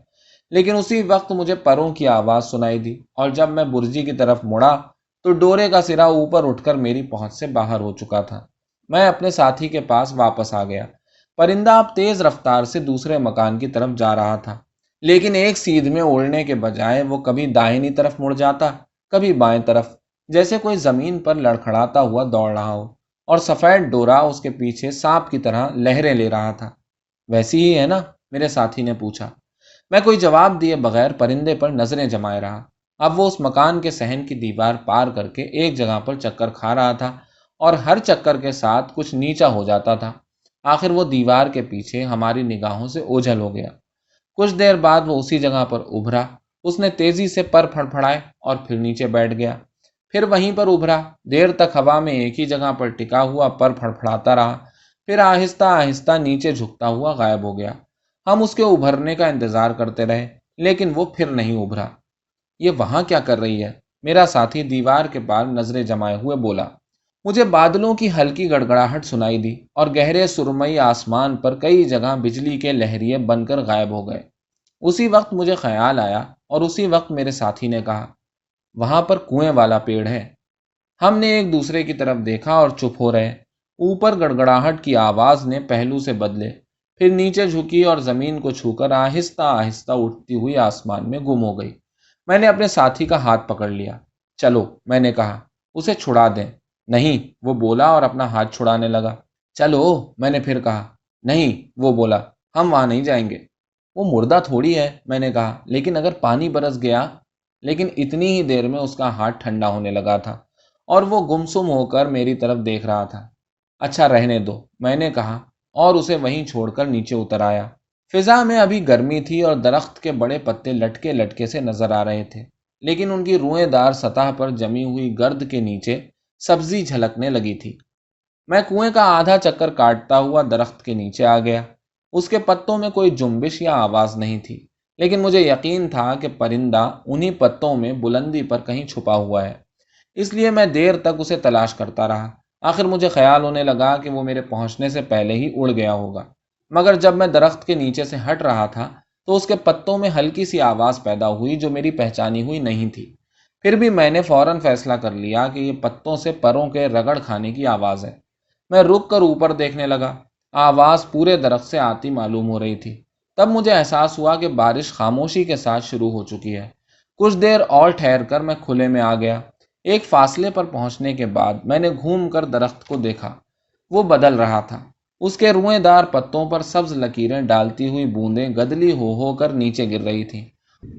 لیکن اسی وقت مجھے پروں کی آواز سنائی دی، اور جب میں برجی کی طرف مڑا تو ڈورے کا سرا اوپر اٹھ کر میری پہنچ سے باہر ہو چکا تھا۔ میں اپنے ساتھی کے پاس واپس آ گیا۔ پرندہ اب تیز رفتار سے دوسرے مکان کی طرف جا رہا تھا، لیکن ایک سیدھ میں اڑنے کے بجائے وہ کبھی داہنی طرف مڑ جاتا، کبھی بائیں طرف، جیسے کوئی زمین پر لڑکھڑاتا ہوا دوڑ رہا ہو، اور سفید ڈورا اس کے پیچھے سانپ کی طرح لہریں لے رہا تھا۔ ویسی ہی ہے نا؟ میرے ساتھی نے پوچھا۔ میں کوئی جواب دیے بغیر پرندے پر نظریں جمائے رہا۔ اب وہ اس مکان کے صحن کی دیوار پار کر کے ایک جگہ پر چکر کھا رہا تھا، اور ہر چکر کے ساتھ کچھ نیچا ہو جاتا تھا۔ آخر وہ دیوار کے پیچھے ہماری نگاہوں سے اوجھل ہو گیا۔ کچھ دیر بعد وہ اسی جگہ پر ابھرا۔ اس نے تیزی سے پر پھڑپھڑائے اور پھر نیچے بیٹھ گیا، پھر وہیں پر ابھرا۔ دیر تک ہوا میں ایک ہی جگہ پر ٹکا ہوا پر پھڑپھڑاتا رہا، پھر آہستہ آہستہ نیچے جھکتا ہوا غائب ہو گیا۔ ہم اس کے ابھرنے کا انتظار کرتے رہے، لیکن وہ پھر نہیں ابھرا۔ یہ وہاں کیا کر رہی ہے؟ میرا ساتھی دیوار کے پار نظریں جمائے ہوئے بولا۔ مجھے بادلوں کی ہلکی گڑگڑاہٹ سنائی دی اور گہرے سرمئی آسمان پر کئی جگہ بجلی کے لہریے بن کر غائب ہو گئے۔ اسی وقت مجھے خیال آیا اور اسی وقت میرے ساتھی نے کہا، وہاں پر کنویں والا پیڑ ہے۔ ہم نے ایک دوسرے کی طرف دیکھا اور چپ ہو رہے۔ اوپر گڑگڑاہٹ کی آواز نے پہلو سے بدلے، پھر نیچے جھکی اور زمین کو چھو کر آہستہ آہستہ اٹھتی ہوئی آسمان میں گم ہو گئی۔ میں نے اپنے ساتھی کا ہاتھ پکڑ لیا۔ چلو، میں نے کہا، اسے چھڑا دیں۔ نہیں، وہ بولا اور اپنا ہاتھ چھڑانے لگا۔ چلو، میں نے پھر کہا۔ نہیں، وہ بولا، ہم وہاں نہیں جائیں گے۔ وہ مردہ تھوڑی ہے، میں نے کہا، لیکن اگر پانی برس گیا۔ لیکن اتنی ہی دیر میں اس کا ہاتھ ٹھنڈا ہونے لگا تھا اور وہ گمسم ہو کر میری طرف دیکھ رہا تھا۔ اچھا رہنے دو، میں نے کہا اور اسے وہیں چھوڑ کر نیچے اتر آیا۔ فضا میں ابھی گرمی تھی اور درخت کے بڑے پتے لٹکے لٹکے سے نظر آ رہے تھے، لیکن ان کی روئیں دار سطح پر جمی ہوئی گرد کے نیچے سبزی جھلکنے لگی تھی۔ میں کنویں کا آدھا چکر کاٹتا ہوا درخت کے نیچے آ گیا۔ اس کے پتوں میں کوئی جنبش یا آواز نہیں تھی، لیکن مجھے یقین تھا کہ پرندہ انہی پتوں میں بلندی پر کہیں چھپا ہوا ہے۔ اس لیے میں دیر تک اسے تلاش کرتا رہا۔ آخر مجھے خیال ہونے لگا کہ وہ میرے پہنچنے سے پہلے ہی اڑ گیا ہوگا، مگر جب میں درخت کے نیچے سے ہٹ رہا تھا تو اس کے پتوں میں ہلکی سی آواز پیدا ہوئی جو میری پہچانی ہوئی نہیں تھی۔ پھر بھی میں نے فوراً فیصلہ کر لیا کہ یہ پتوں سے پروں کے رگڑ کھانے کی آواز ہے۔ میں رک کر اوپر دیکھنے لگا۔ آواز پورے درخت سے آتی معلوم ہو رہی تھی۔ تب مجھے احساس ہوا کہ بارش خاموشی کے ساتھ شروع ہو چکی ہے۔ کچھ دیر اور ٹھہر کر میں کھلے میں آ گیا۔ ایک فاصلے پر پہنچنے کے بعد میں نے گھوم کر درخت کو دیکھا۔ وہ بدل رہا تھا۔ اس کے روئیں دار پتوں پر سبز لکیریں ڈالتی ہوئی بوندیں گدلی ہو کر نیچے گر رہی تھیں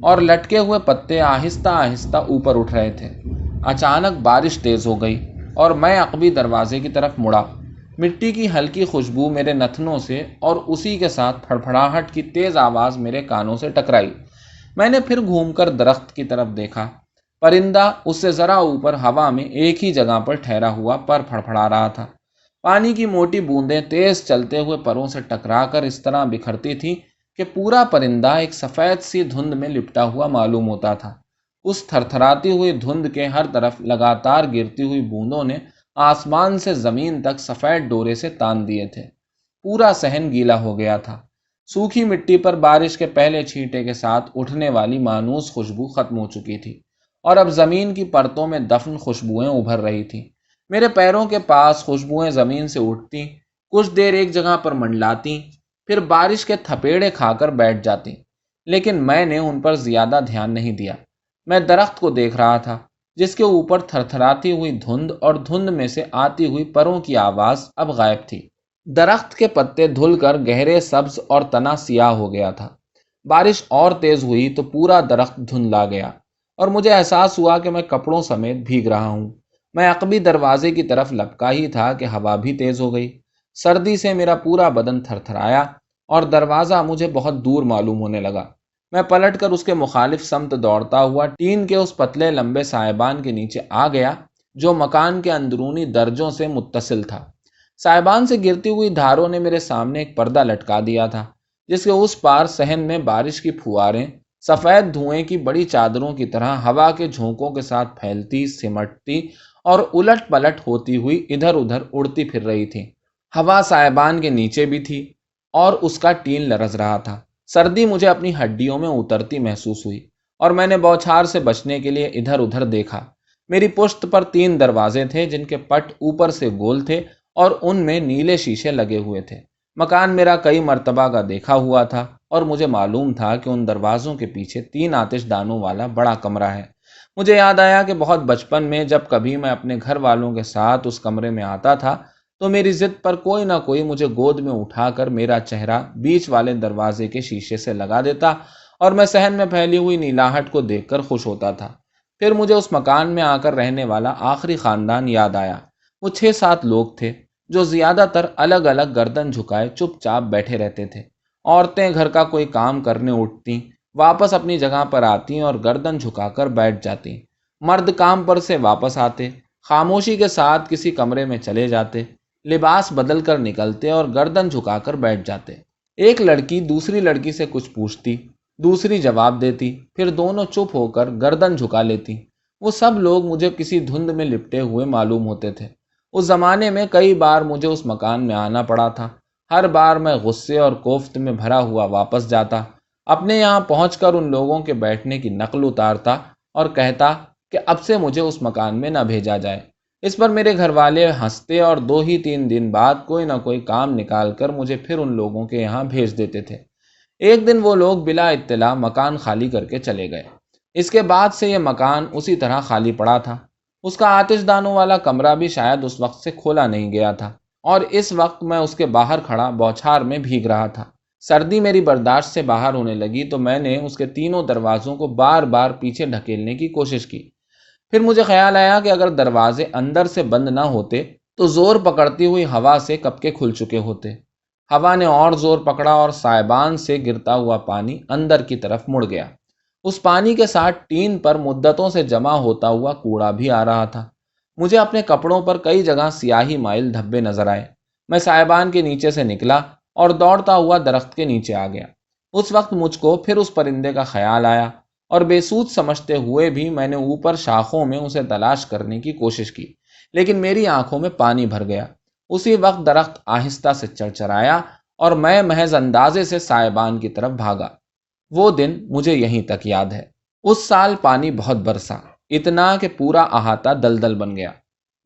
اور لٹکے ہوئے پتے آہستہ آہستہ اوپر اٹھ رہے تھے۔ اچانک بارش تیز ہو گئی اور میں عقبی دروازے کی طرف مڑا۔ مٹی کی ہلکی خوشبو میرے نتنوں سے اور اسی کے ساتھ پھڑپھڑاہٹ کی تیز آواز میرے کانوں سے ٹکرائی۔ میں نے پھر گھوم کر درخت کی طرف دیکھا۔ پرندہ اس سے ذرا اوپر ہوا میں ایک ہی جگہ پر ٹھہرا ہوا پر پھڑپھڑا رہا تھا۔ پانی کی موٹی بوندیں تیز چلتے ہوئے پروں سے ٹکرا کر اس طرح بکھرتی تھی کہ پورا پرندہ ایک سفید سی دھند میں لپٹا ہوا معلوم ہوتا تھا۔ اس تھرتھراتی ہوئی دھند کے ہر طرف لگاتار گرتی ہوئی بوندوں نے آسمان سے زمین تک سفید ڈورے سے تان دیے تھے۔ پورا صحن گیلا ہو گیا تھا۔ سوکھی مٹی پر بارش کے پہلے چھینٹے کے ساتھ اٹھنے والی مانوس خوشبو ختم ہو چکی تھی اور اب زمین کی پرتوں میں دفن خوشبوئیں ابھر رہی تھیں۔ میرے پیروں کے پاس خوشبوئیں زمین سے اٹھتیں، کچھ دیر ایک جگہ پر منڈلاتی، پھر بارش کے تھپیڑے کھا کر بیٹھ جاتی، لیکن میں نے ان پر زیادہ دھیان نہیں دیا۔ میں درخت کو دیکھ رہا تھا جس کے اوپر تھرتھراتی ہوئی دھند اور دھند میں سے آتی ہوئی پروں کی آواز اب غائب تھی۔ درخت کے پتے دھل کر گہرے سبز اور تنا سیاہ ہو گیا تھا۔ بارش اور تیز ہوئی تو پورا درخت دھندلا گیا اور مجھے احساس ہوا کہ میں کپڑوں سمیت بھیگ رہا ہوں۔ میں عقبی دروازے کی طرف لپکا ہی تھا کہ ہوا بھی تیز ہو گئی۔ سردی سے میرا پورا بدن تھرتھرایا اور دروازہ مجھے بہت دور معلوم ہونے لگا۔ میں پلٹ کر اس کے مخالف سمت دوڑتا ہوا ٹین کے اس پتلے لمبے سائبان کے نیچے آ گیا جو مکان کے اندرونی درجوں سے متصل تھا۔ سائبان سے گرتی ہوئی دھاروں نے میرے سامنے ایک پردہ لٹکا دیا تھا جس کے اس پار صحن میں بارش کی پھواریں سفید دھوئیں کی بڑی چادروں کی طرح ہوا کے جھونکوں کے ساتھ پھیلتی، سمٹتی اور الٹ پلٹ ہوتی ہوئی ادھر ادھر اڑتی پھر رہی تھی۔ ہوا سائبان کے نیچے بھی تھی اور اس کا ٹین لرز رہا تھا۔ سردی مجھے اپنی ہڈیوں میں اترتی محسوس ہوئی اور میں نے بوچھار سے بچنے کے لیے ادھر ادھر دیکھا۔ میری پشت پر 3 دروازے تھے جن کے پٹ اوپر سے گول تھے اور ان میں نیلے شیشے لگے ہوئے تھے۔ مکان میرا کئی مرتبہ کا دیکھا ہوا تھا اور مجھے معلوم تھا کہ ان دروازوں کے پیچھے 3 آتش دانوں والا بڑا کمرہ ہے۔ مجھے یاد آیا کہ بہت بچپن میں جب کبھی میں اپنے گھر والوں کے ساتھ اس کمرے میں آتا تھا تو میری ضد پر کوئی نہ کوئی مجھے گود میں اٹھا کر میرا چہرہ بیچ والے دروازے کے شیشے سے لگا دیتا اور میں صحن میں پھیلی ہوئی نیلاہٹ کو دیکھ کر خوش ہوتا تھا۔ پھر مجھے اس مکان میں آ کر رہنے والا آخری خاندان یاد آیا۔ وہ 6-7 لوگ تھے جو زیادہ تر الگ الگ گردن جھکائے چپ چاپ بیٹھے رہتے تھے۔ عورتیں گھر کا کوئی کام کرنے اٹھتیں، واپس اپنی جگہ پر آتیں اور گردن جھکا کر بیٹھ جاتی۔ مرد کام پر سے واپس آتے، خاموشی کے ساتھ کسی کمرے میں چلے جاتے، لباس بدل کر نکلتے اور گردن جھکا کر بیٹھ جاتے۔ ایک لڑکی دوسری لڑکی سے کچھ پوچھتی، دوسری جواب دیتی، پھر دونوں چپ ہو کر گردن جھکا لیتی۔ وہ سب لوگ مجھے کسی دھند میں لپٹے ہوئے معلوم ہوتے تھے۔ اس زمانے میں کئی بار مجھے اس مکان میں آنا پڑا تھا۔ ہر بار میں غصے اور کوفت میں بھرا ہوا واپس جاتا، اپنے یہاں پہنچ کر ان لوگوں کے بیٹھنے کی نقل اتارتا اور کہتا کہ اب سے مجھے اس مکان میں نہ بھیجا جائے۔ اس پر میرے گھر والے ہنستے اور 2 ہی 3 دن بعد کوئی نہ کوئی کام نکال کر مجھے پھر ان لوگوں کے یہاں بھیج دیتے تھے۔ ایک دن وہ لوگ بلا اطلاع مکان خالی کر کے چلے گئے۔ اس کے بعد سے یہ مکان اسی طرح خالی پڑا تھا۔ اس کا آتش دانوں والا کمرہ بھی شاید اس وقت سے کھولا نہیں گیا تھا، اور اس وقت میں اس کے باہر کھڑا بوچھار میں بھیگ رہا تھا۔ سردی میری برداشت سے باہر ہونے لگی تو میں نے اس کے تینوں دروازوں کو بار بار پیچھے ڈھکیلنے کی کوشش کی۔ پھر مجھے خیال آیا کہ اگر دروازے اندر سے بند نہ ہوتے تو زور پکڑتی ہوئی ہوا سے کب کے کھل چکے ہوتے۔ ہوا نے اور زور پکڑا اور سائبان سے گرتا ہوا پانی اندر کی طرف مڑ گیا۔ اس پانی کے ساتھ ٹین پر مدتوں سے جمع ہوتا ہوا کوڑا بھی آ رہا تھا۔ مجھے اپنے کپڑوں پر کئی جگہ سیاہی مائل دھبے نظر آئے۔ میں سائبان کے نیچے سے نکلا اور دوڑتا ہوا درخت کے نیچے آ گیا۔ اس وقت مجھ کو پھر اس پرندے کا خیال آیا، اور بے سود سمجھتے ہوئے بھی میں نے اوپر شاخوں میں اسے تلاش کرنے کی کوشش کی، لیکن میری آنکھوں میں پانی بھر گیا۔ اسی وقت درخت آہستہ سے چرچرایا اور میں محض اندازے سے سائبان کی طرف بھاگا۔ وہ دن مجھے یہیں تک یاد ہے۔ اس سال پانی بہت برسا، اتنا کہ پورا احاطہ دلدل بن گیا۔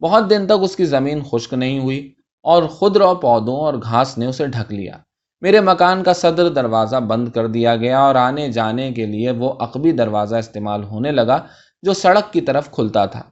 بہت دن تک اس کی زمین خشک نہیں ہوئی اور خضر پودوں اور گھاس نے اسے ڈھک لیا۔ میرے مکان کا صدر دروازہ بند کر دیا گیا اور آنے جانے کے لیے وہ عقبی دروازہ استعمال ہونے لگا جو سڑک کی طرف کھلتا تھا۔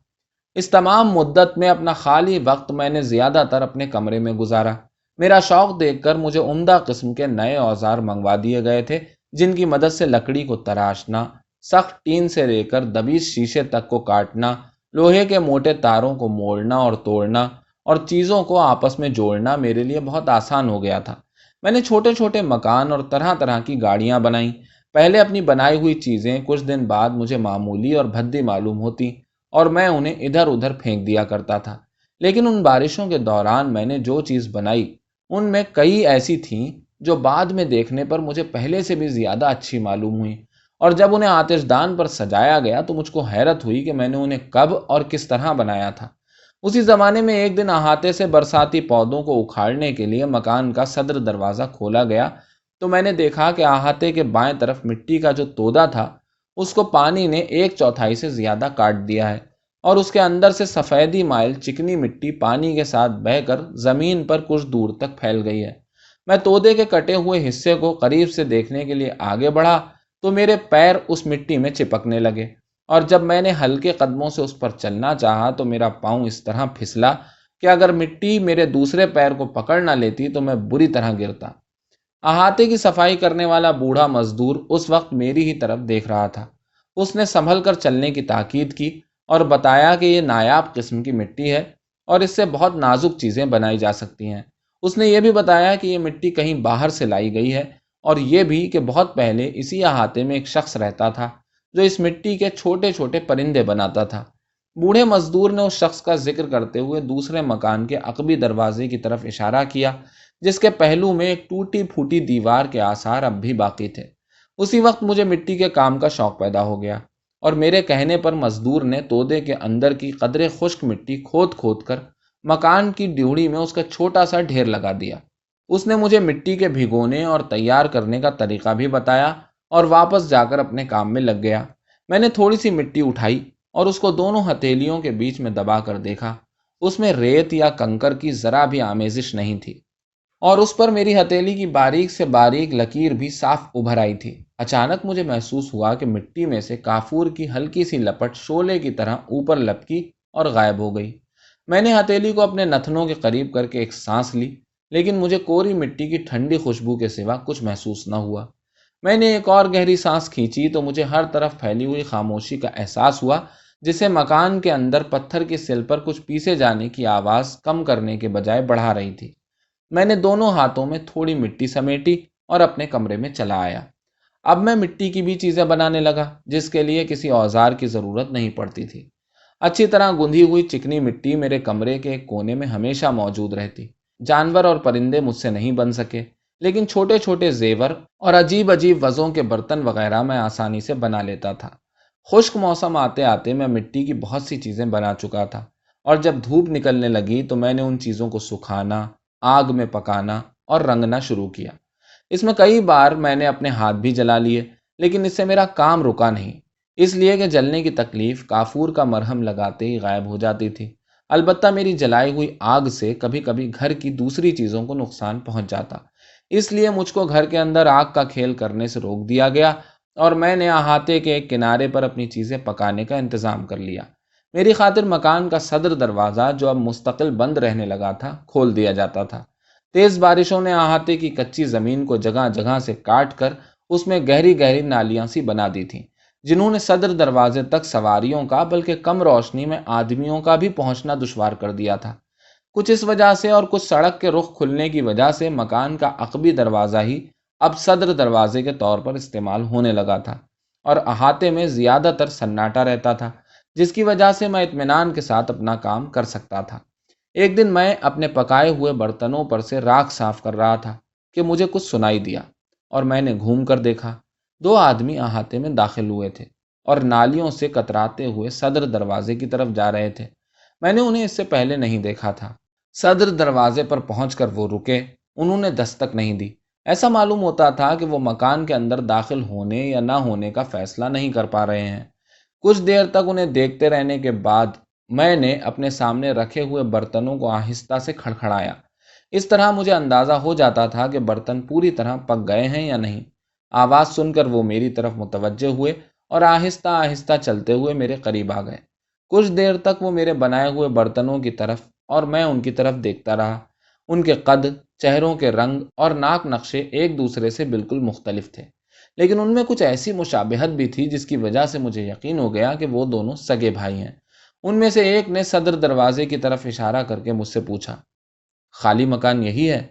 اس تمام مدت میں اپنا خالی وقت میں نے زیادہ تر اپنے کمرے میں گزارا۔ میرا شوق دیکھ کر مجھے عمدہ قسم کے نئے اوزار منگوا دیے گئے تھے، جن کی مدد سے لکڑی کو تراشنا، سخت ٹین سے لے کر دبیش شیشے تک کو کاٹنا، لوہے کے موٹے تاروں کو موڑنا اور توڑنا اور چیزوں کو آپس میں جوڑنا میرے لیے بہت آسان ہو گیا تھا۔ میں نے چھوٹے چھوٹے مکان اور طرح طرح کی گاڑیاں بنائیں۔ پہلے اپنی بنائی ہوئی چیزیں کچھ دن بعد مجھے معمولی اور بھدی معلوم ہوتی اور میں انہیں ادھر ادھر پھینک دیا کرتا تھا، لیکن ان بارشوں کے دوران میں نے جو چیز بنائی ان میں کئی ایسی تھیں جو بعد میں دیکھنے پر مجھے پہلے سے بھی زیادہ اچھی معلوم ہوئی، اور جب انہیں آتش دان پر سجایا گیا تو مجھ کو حیرت ہوئی کہ میں نے انہیں کب اور کس طرح بنایا تھا۔ اسی زمانے میں ایک دن احاطے سے برساتی پودوں کو اکھاڑنے کے لیے مکان کا صدر دروازہ کھولا گیا تو میں نے دیکھا کہ احاطے کے بائیں طرف مٹی کا جو تودا تھا اس کو پانی نے 1/4 سے زیادہ کاٹ دیا ہے، اور اس کے اندر سے سفیدی مائل چکنی مٹی پانی کے ساتھ بہہ کر زمین پر کچھ دور تک پھیل گئی ہے۔ میں تودے کے کٹے ہوئے حصے کو قریب سے دیکھنے کے لیے آگے بڑھا تو میرے پیر اس مٹی میں چپکنے لگے، اور جب میں نے ہلکے قدموں سے اس پر چلنا چاہا تو میرا پاؤں اس طرح پھسلا کہ اگر مٹی میرے دوسرے پیر کو پکڑ نہ لیتی تو میں بری طرح گرتا۔ احاطے کی صفائی کرنے والا بوڑھا مزدور اس وقت میری ہی طرف دیکھ رہا تھا۔ اس نے سنبھل کر چلنے کی تاکید کی اور بتایا کہ یہ نایاب قسم کی مٹی ہے اور اس سے بہت نازک چیزیں بنائی جا سکتی ہیں۔ اس نے یہ بھی بتایا کہ یہ مٹی کہیں باہر سے لائی گئی ہے، اور یہ بھی کہ بہت پہلے اسی احاطے میں ایک شخص رہتا تھا جو اس مٹی کے چھوٹے چھوٹے پرندے بناتا تھا۔ بوڑھے مزدور نے اس شخص کا ذکر کرتے ہوئے دوسرے مکان کے عقبی دروازے کی طرف اشارہ کیا، جس کے پہلو میں ایک ٹوٹی پھوٹی دیوار کے آثار اب بھی باقی تھے۔ اسی وقت مجھے مٹی کے کام کا شوق پیدا ہو گیا، اور میرے کہنے پر مزدور نے تودے کے اندر کی قدرے خشک مٹی کھود کھود کر مکان کی ڈیوڑی میں اس کا چھوٹا سا ڈھیر لگا دیا۔ اس نے مجھے مٹی کے بھگونے اور تیار کرنے کا طریقہ بھی بتایا اور واپس جا کر اپنے کام میں لگ گیا۔ میں نے تھوڑی سی مٹی اٹھائی اور اس کو دونوں ہتھیلیوں کے بیچ میں دبا کر دیکھا۔ اس میں ریت یا کنکر کی ذرا بھی آمیزش نہیں تھی، اور اس پر میری ہتھیلی کی باریک سے باریک لکیر بھی صاف ابھر آئی تھی۔ اچانک مجھے محسوس ہوا کہ مٹی میں سے کافور کی ہلکی سی لپٹ شعلے کی طرح اوپر لپکی اور غائب ہو گئی۔ میں نے ہتھیلی کو اپنے نتنوں کے قریب کر کے ایک سانس لی، لیکن مجھے کوری مٹی کی ٹھنڈی خوشبو کے سوا کچھ محسوس نہ ہوا۔ میں نے ایک اور گہری سانس کھینچی تو مجھے ہر طرف پھیلی ہوئی خاموشی کا احساس ہوا، جسے مکان کے اندر پتھر کی سل پر کچھ پیسے جانے کی آواز کم کرنے کے بجائے بڑھا رہی تھی۔ میں نے دونوں ہاتھوں میں تھوڑی مٹی سمیٹی اور اپنے کمرے میں چلا آیا۔ اب میں مٹی کی بھی چیزیں بنانے لگا، جس کے لیے کسی اوزار کی ضرورت نہیں پڑتی تھی۔ اچھی طرح گندھی ہوئی چکنی مٹی میرے کمرے کے ایک کونے میں ہمیشہ موجود رہتی۔ جانور اور پرندے مجھ سے نہیں بن سکے، لیکن چھوٹے چھوٹے زیور اور عجیب عجیب وضوں کے برتن وغیرہ میں آسانی سے بنا لیتا تھا۔ خشک موسم آتے آتے میں مٹی کی بہت سی چیزیں بنا چکا تھا، اور جب دھوپ نکلنے لگی تو میں نے ان چیزوں کو سکھانا، آگ میں پکانا اور رنگنا شروع کیا۔ اس میں کئی بار میں نے اپنے ہاتھ بھی جلا لیے، لیکن اس سے میرا کام رکا نہیں، اس لیے کہ جلنے کی تکلیف کافور کا مرہم لگاتے ہی غائب ہو جاتی تھی۔ البتہ میری جلائی ہوئی آگ سے کبھی کبھی گھر کی دوسری چیزوں کو نقصان پہنچ جاتا، اس لیے مجھ کو گھر کے اندر آگ کا کھیل کرنے سے روک دیا گیا، اور میں نے احاطے کے ایک کنارے پر اپنی چیزیں پکانے کا انتظام کر لیا۔ میری خاطر مکان کا صدر دروازہ، جو اب مستقل بند رہنے لگا تھا، کھول دیا جاتا تھا۔ تیز بارشوں نے احاطے کی کچی زمین کو جگہ جگہ سے کاٹ کر اس میں گہری گہری نالیاں سی بنا دی تھیں، جنہوں نے صدر دروازے تک سواریوں کا بلکہ کم روشنی میں آدمیوں کا بھی پہنچنا دشوار کر دیا تھا۔ کچھ اس وجہ سے اور کچھ سڑک کے رخ کھلنے کی وجہ سے مکان کا عقبی دروازہ ہی اب صدر دروازے کے طور پر استعمال ہونے لگا تھا، اور احاطے میں زیادہ تر سناٹا رہتا تھا، جس کی وجہ سے میں اطمینان کے ساتھ اپنا کام کر سکتا تھا۔ ایک دن میں اپنے پکائے ہوئے برتنوں پر سے راکھ صاف کر رہا تھا کہ مجھے کچھ سنائی دیا، اور میں نے گھوم کر دیکھا۔ دو آدمی احاطے میں داخل ہوئے تھے اور نالیوں سے کتراتے ہوئے صدر دروازے کی طرف جا رہے تھے۔ میں نے انہیں اس سے پہلے نہیں دیکھا تھا۔ صدر دروازے پر پہنچ کر وہ رکے، انہوں نے دستک نہیں دی۔ ایسا معلوم ہوتا تھا کہ وہ مکان کے اندر داخل ہونے یا نہ ہونے کا فیصلہ نہیں کر پا رہے ہیں۔ کچھ دیر تک انہیں دیکھتے رہنے کے بعد میں نے اپنے سامنے رکھے ہوئے برتنوں کو آہستہ سے کھڑکھڑایا۔ اس طرح مجھے اندازہ ہو جاتا تھا کہ برتن پوری طرح پک گئے ہیں یا نہیں۔ آواز سن کر وہ میری طرف متوجہ ہوئے اور آہستہ آہستہ چلتے ہوئے میرے قریب آ گئے۔ کچھ دیر تک وہ میرے بنائے ہوئے برتنوں کی طرف اور میں ان کی طرف دیکھتا رہا۔ ان کے قد، چہروں کے رنگ اور ناک نقشے ایک دوسرے سے بالکل مختلف تھے، لیکن ان میں کچھ ایسی مشابہت بھی تھی جس کی وجہ سے مجھے یقین ہو گیا کہ وہ دونوں سگے بھائی ہیں۔ ان میں سے ایک نے صدر دروازے کی طرف اشارہ کر کے مجھ سے پوچھا، خالی مکان یہی ہے؟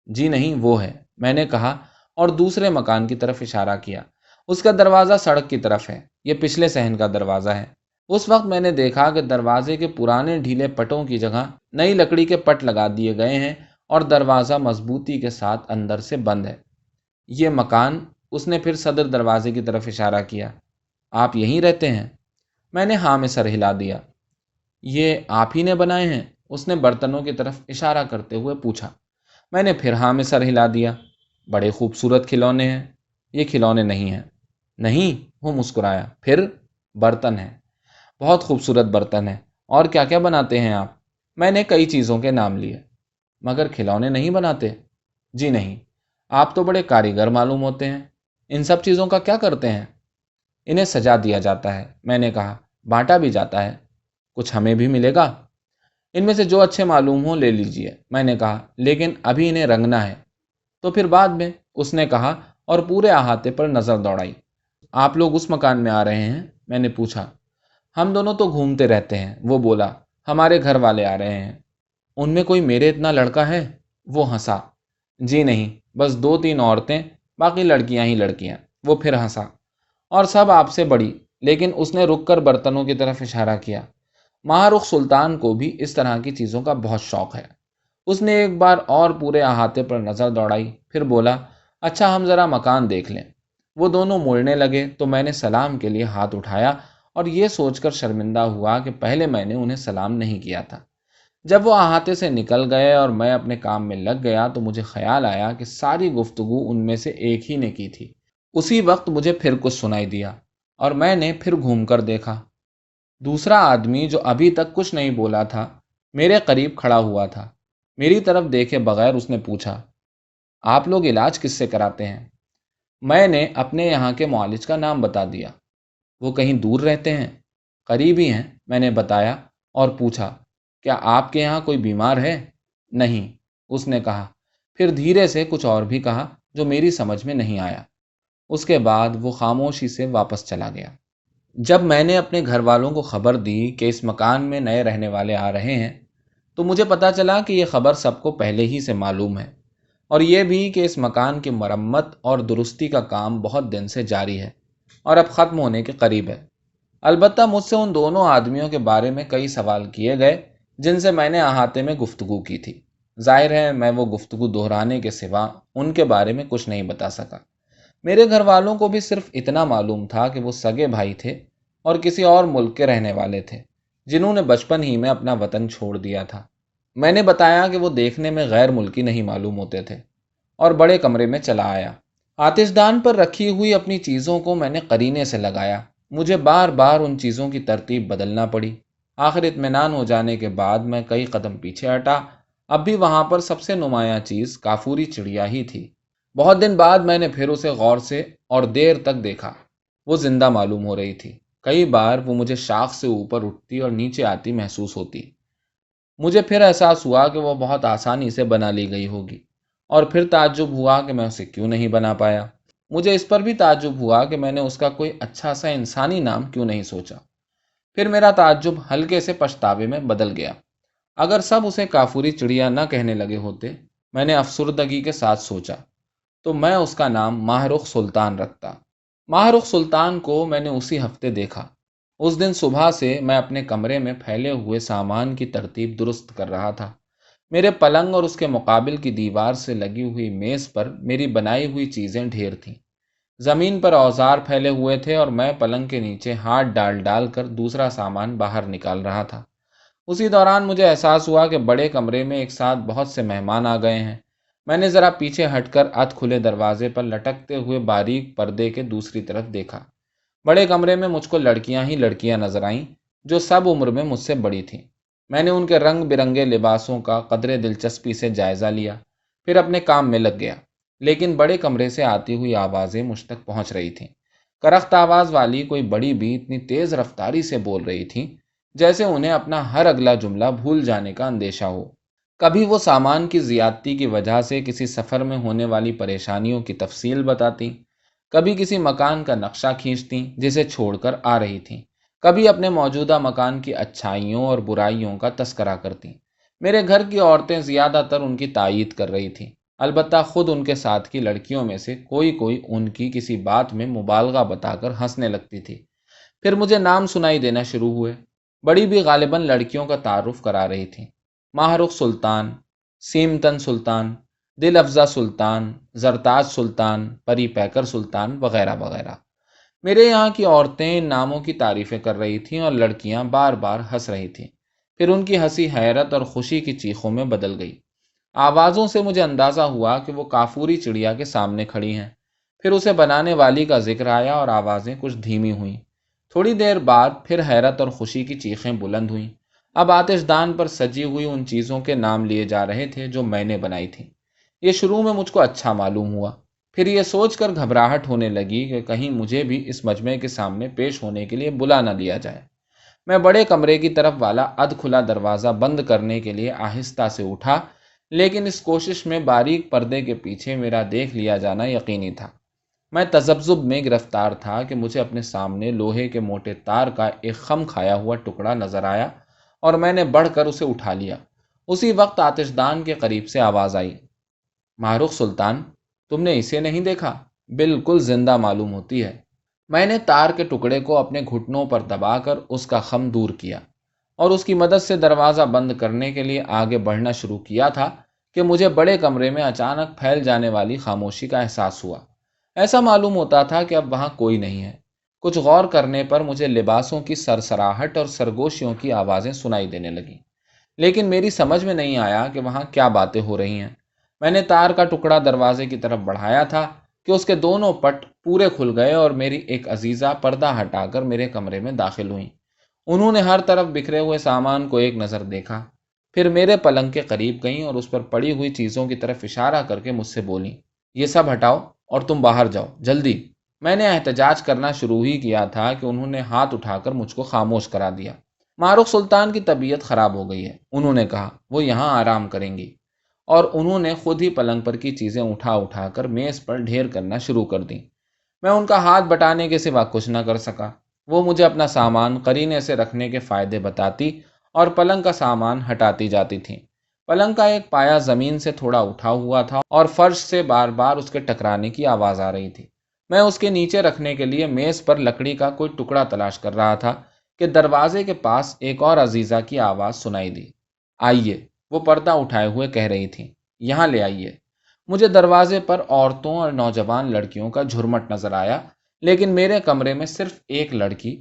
جی نہیں، وہ ہے، میں نے کہا، اور دوسرے مکان کی طرف اشارہ کیا۔ اس کا دروازہ سڑک کی طرف ہے، یہ پچھلے صحن کا دروازہ ہے۔ اس وقت میں نے دیکھا کہ دروازے کے پرانے ڈھیلے پٹوں کی جگہ نئی لکڑی کے پٹ لگا دیے گئے ہیں اور دروازہ مضبوطی کے ساتھ اندر سے بند ہے۔ یہ مکان، اس نے پھر صدر دروازے کی طرف اشارہ کیا، آپ یہیں رہتے ہیں؟ میں نے ہاں میں سر ہلا دیا۔ یہ آپ ہی نے بنائے ہیں؟ اس نے برتنوں کی طرف اشارہ کرتے ہوئے پوچھا۔ میں نے پھر ہاں میں سر ہلا دیا۔ بڑے خوبصورت کھلونے ہیں۔ یہ کھلونے نہیں ہیں۔ نہیں، وہ مسکرایا۔ پھر؟ برتن ہیں، بہت خوبصورت برتن ہیں۔ اور کیا کیا بناتے ہیں آپ؟ میں نے کئی چیزوں کے نام لیے۔ مگر کھلونے نہیں بناتے؟ جی نہیں۔ آپ تو بڑے کاریگر معلوم ہوتے ہیں۔ ان سب چیزوں کا کیا کرتے ہیں؟ انہیں سجا دیا جاتا ہے، میں نے کہا، بانٹا بھی جاتا ہے۔ کچھ ہمیں بھی ملے گا؟ ان میں سے جو اچھے معلوم ہوں لے لیجئے، میں نے کہا، لیکن ابھی انہیں رنگنا ہے۔ تو پھر بعد میں، اس نے کہا اور پورے احاطے پر نظر دوڑائی۔ آپ لوگ اس مکان میں آ رہے ہیں؟ میں نے پوچھا۔ ہم دونوں تو گھومتے رہتے ہیں، وہ بولا، ہمارے گھر والے آ رہے ہیں۔ ان میں کوئی میرے اتنا لڑکا ہے؟ وہ ہنسا۔ جی نہیں، بس 2-3 عورتیں، باقی لڑکیاں ہی لڑکیاں۔ وہ پھر ہنسا۔ اور سب آپ سے بڑی، لیکن اس نے رک کر برتنوں کی طرف اشارہ کیا۔ ماہ رخ سلطان کو بھی اس طرح کی چیزوں کا بہت شوق ہے۔ اس نے ایک بار اور پورے احاطے پر نظر دوڑائی، پھر بولا، اچھا ہم ذرا مکان دیکھ لیں۔ وہ دونوں مڑنے لگے تو میں نے سلام کے لیے ہاتھ اٹھایا اور یہ سوچ کر شرمندہ ہوا کہ پہلے میں نے انہیں سلام نہیں کیا تھا۔ جب وہ احاطے سے نکل گئے اور میں اپنے کام میں لگ گیا تو مجھے خیال آیا کہ ساری گفتگو ان میں سے ایک ہی نے کی تھی۔ اسی وقت مجھے پھر کچھ سنائی دیا اور میں نے پھر گھوم کر دیکھا۔ دوسرا آدمی، جو ابھی تک کچھ نہیں بولا تھا، میرے قریب کھڑا ہوا تھا۔ میری طرف دیکھے بغیر اس نے پوچھا، آپ لوگ علاج کس سے کراتے ہیں؟ میں نے اپنے یہاں کے معالج کا نام بتا دیا۔ وہ کہیں دور رہتے ہیں؟ قریب ہی ہیں، میں نے بتایا اور پوچھا، کیا آپ کے یہاں کوئی بیمار ہے؟ نہیں، اس نے کہا، پھر دھیرے سے کچھ اور بھی کہا جو میری سمجھ میں نہیں آیا۔ اس کے بعد وہ خاموشی سے واپس چلا گیا۔ جب میں نے اپنے گھر والوں کو خبر دی کہ اس مکان میں نئے رہنے والے آ رہے ہیں تو مجھے پتا چلا کہ یہ خبر سب کو پہلے ہی سے معلوم ہے، اور یہ بھی کہ اس مکان کی مرمت اور درستی کا کام بہت دن سے جاری ہے اور اب ختم ہونے کے قریب ہے۔ البتہ مجھ سے ان دونوں آدمیوں کے بارے میں کئی سوال کیے گئے جن سے میں نے احاطے میں گفتگو کی تھی۔ ظاہر ہے میں وہ گفتگو دہرانے کے سوا ان کے بارے میں کچھ نہیں بتا سکا۔ میرے گھر والوں کو بھی صرف اتنا معلوم تھا کہ وہ سگے بھائی تھے اور کسی اور ملک کے رہنے والے تھے جنہوں نے بچپن ہی میں اپنا وطن چھوڑ دیا تھا۔ میں نے بتایا کہ وہ دیکھنے میں غیر ملکی نہیں معلوم ہوتے تھے اور بڑے کمرے میں چلا آیا۔ آتش دان پر رکھی ہوئی اپنی چیزوں کو میں نے قرینے سے لگایا۔ مجھے بار بار ان چیزوں کی ترتیب بدلنا پڑی۔ آخر اطمینان ہو جانے کے بعد میں کئی قدم پیچھے ہٹا۔ اب بھی وہاں پر سب سے نمایاں چیز کافوری چڑیا ہی تھی۔ بہت دن بعد میں نے پھر اسے غور سے اور دیر تک دیکھا۔ وہ زندہ معلوم ہو رہی تھی۔ کئی بار وہ مجھے شاخ سے اوپر اٹھتی اور نیچے آتی محسوس ہوتی۔ مجھے پھر احساس ہوا کہ وہ بہت آسانی سے بنا لی گئی ہوگی، اور پھر تعجب ہوا کہ میں اسے کیوں نہیں بنا پایا۔ مجھے اس پر بھی تعجب ہوا کہ میں نے اس کا کوئی اچھا سا انسانی نام کیوں نہیں سوچا۔ پھر میرا تعجب ہلکے سے پچھتاوے میں بدل گیا۔ اگر سب اسے کافوری چڑیا نہ کہنے لگے ہوتے، میں نے افسردگی کے ساتھ سوچا، تو میں اس کا نام ماہ رخ سلطان رکھتا۔ ماہ رخ سلطان کو میں نے اسی ہفتے دیکھا۔ اس دن صبح سے میں اپنے کمرے میں پھیلے ہوئے سامان کی ترتیب درست کر رہا تھا۔ میرے پلنگ اور اس کے مقابل کی دیوار سے لگی ہوئی میز پر میری بنائی ہوئی چیزیں ڈھیر تھیں۔ زمین پر اوزار پھیلے ہوئے تھے اور میں پلنگ کے نیچے ہاتھ ڈال ڈال کر دوسرا سامان باہر نکال رہا تھا۔ اسی دوران مجھے احساس ہوا کہ بڑے کمرے میں ایک ساتھ بہت سے مہمان آ گئے ہیں۔ میں نے ذرا پیچھے ہٹ کر ادھ کھلے دروازے پر لٹکتے ہوئے باریک پردے کے دوسری طرف دیکھا۔ بڑے کمرے میں مجھ کو لڑکیاں ہی لڑکیاں نظر آئیں، جو سب عمر میں مجھ سے بڑی تھیں۔ میں نے ان کے رنگ برنگے لباسوں کا قدرے دلچسپی سے جائزہ لیا، پھر اپنے کام میں لگ گیا۔ لیکن بڑے کمرے سے آتی ہوئی آوازیں مجھ تک پہنچ رہی تھیں۔ کرخت آواز والی کوئی بڑی بھی اتنی تیز رفتاری سے بول رہی تھیں جیسے انہیں اپنا ہر اگلا جملہ بھول جانے کا اندیشہ ہو۔ کبھی وہ سامان کی زیادتی کی وجہ سے کسی سفر میں ہونے والی پریشانیوں کی تفصیل بتاتی، کبھی کسی مکان کا نقشہ کھینچتی جسے چھوڑ کر آ رہی تھیں، کبھی اپنے موجودہ مکان کی اچھائیوں اور برائیوں کا تذکرہ کرتی۔ میرے گھر کی عورتیں زیادہ تر ان کی تائید کر رہی تھیں، البتہ خود ان کے ساتھ کی لڑکیوں میں سے کوئی ان کی کسی بات میں مبالغہ بتا کر ہنسنے لگتی تھی۔ پھر مجھے نام سنائی دینا شروع ہوئے۔ بڑی بھی غالباً لڑکیوں کا تعارف کرا رہی تھیں: ماہ رخ سلطان، سیمتن سلطان، دل افزا سلطان، زرتاج سلطان، پری پیکر سلطان، وغیرہ وغیرہ۔ میرے یہاں کی عورتیں ان ناموں کی تعریفیں کر رہی تھیں اور لڑکیاں بار بار ہنس رہی تھیں۔ پھر ان کی ہنسی حیرت اور خوشی کی چیخوں میں بدل گئی۔ آوازوں سے مجھے اندازہ ہوا کہ وہ کافوری چڑیا کے سامنے کھڑی ہیں۔ پھر اسے بنانے والی کا ذکر آیا اور آوازیں کچھ دھیمی ہوئیں۔ تھوڑی دیر بعد پھر حیرت اور خوشی کی چیخیں بلند ہوئیں۔ اب آتش دان پر سجی ہوئی ان چیزوں کے نام لیے جا رہے تھے جو میں نے بنائی تھیں۔ یہ شروع میں مجھ کو اچھا معلوم ہوا، پھر یہ سوچ کر گھبراہٹ ہونے لگی کہ کہیں مجھے بھی اس مجمع کے سامنے پیش ہونے کے لیے بلا نہ لیا جائے۔ میں بڑے کمرے کی طرف والا ادھ کھلا دروازہ بند کرنے کے لیے آہستہ سے اٹھا، لیکن اس کوشش میں باریک پردے کے پیچھے میرا دیکھ لیا جانا یقینی تھا۔ میں تذبذب میں گرفتار تھا کہ مجھے اپنے سامنے لوہے کے موٹے تار کا ایک خم کھایا ہوا ٹکڑا نظر آیا اور میں نے بڑھ کر اسے اٹھا لیا۔ اسی وقت آتش دان کے قریب سے آواز آئی: ماہ رخ سلطان، تم نے اسے نہیں دیکھا؟ بالکل زندہ معلوم ہوتی ہے۔ میں نے تار کے ٹکڑے کو اپنے گھٹنوں پر دبا کر اس کا خم دور کیا اور اس کی مدد سے دروازہ بند کرنے کے لیے آگے بڑھنا شروع کیا تھا کہ مجھے بڑے کمرے میں اچانک پھیل جانے والی خاموشی کا احساس ہوا۔ ایسا معلوم ہوتا تھا کہ اب وہاں کوئی نہیں ہے۔ کچھ غور کرنے پر مجھے لباسوں کی سرسراہٹ اور سرگوشیوں کی آوازیں سنائی دینے لگیں، لیکن میری سمجھ میں نہیں آیا کہ وہاں کیا باتیں ہو رہی ہیں۔ میں نے تار کا ٹکڑا دروازے کی طرف بڑھایا تھا کہ اس کے دونوں پٹ پورے کھل گئے اور میری ایک عزیزہ پردہ ہٹا کر میرے کمرے میں داخل ہوئیں۔ انہوں نے ہر طرف بکھرے ہوئے سامان کو ایک نظر دیکھا، پھر میرے پلنگ کے قریب گئیں اور اس پر پڑی ہوئی چیزوں کی طرف اشارہ کر کے مجھ سے بولیں: یہ سب ہٹاؤ اور تم باہر جاؤ، جلدی۔ میں نے احتجاج کرنا شروع ہی کیا تھا کہ انہوں نے ہاتھ اٹھا کر مجھ کو خاموش کرا دیا۔ ماہ رخ سلطان کی طبیعت خراب ہو گئی ہے، انہوں نے کہا، وہ یہاں آرام کریں گی۔ اور انہوں نے خود ہی پلنگ پر کی چیزیں اٹھا کر میز پر ڈھیر کرنا شروع کر دیں۔ میں ان کا ہاتھ بٹانے کے سوا کچھ نہ کر سکا۔ وہ مجھے اپنا سامان قرینے سے رکھنے کے فائدے بتاتی اور پلنگ کا سامان ہٹاتی جاتی تھیں۔ پلنگ کا ایک پایا زمین سے تھوڑا اٹھا ہوا تھا اور فرش سے بار بار اس کے ٹکرانے کی آواز آ رہی تھی۔ میں اس کے نیچے رکھنے کے لیے میز پر لکڑی کا کوئی ٹکڑا تلاش کر رہا تھا کہ دروازے کے پاس ایک اور عزیزہ کی آواز سنائی دی: آئیے، وہ پردہ اٹھائے ہوئے کہہ رہی تھیں، یہاں لے آئیے۔ مجھے دروازے پر عورتوں اور نوجوان لڑکیوں کا جھرمٹ نظر آیا، لیکن میرے کمرے میں صرف ایک لڑکی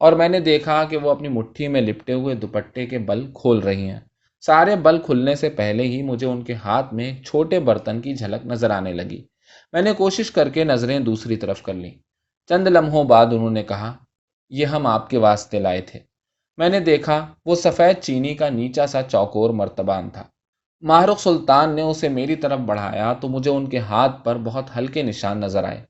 اور میں نے دیکھا کہ وہ اپنی مٹھی میں لپٹے ہوئے دوپٹے کے بل کھول رہی ہیں۔ سارے بل کھلنے سے پہلے ہی مجھے ان کے ہاتھ میں ایک چھوٹے برتن کی جھلک نظر آنے لگی۔ میں نے کوشش کر کے نظریں دوسری طرف کر لیں۔ چند لمحوں بعد انہوں نے کہا، یہ ہم آپ کے واسطے لائے تھے۔ میں نے دیکھا وہ سفید چینی کا نیچا سا چوکور مرتبان تھا۔ ماہ رخ سلطان نے اسے میری طرف بڑھایا تو مجھے ان کے ہاتھ پر بہت ہلکے نشان نظر آئے۔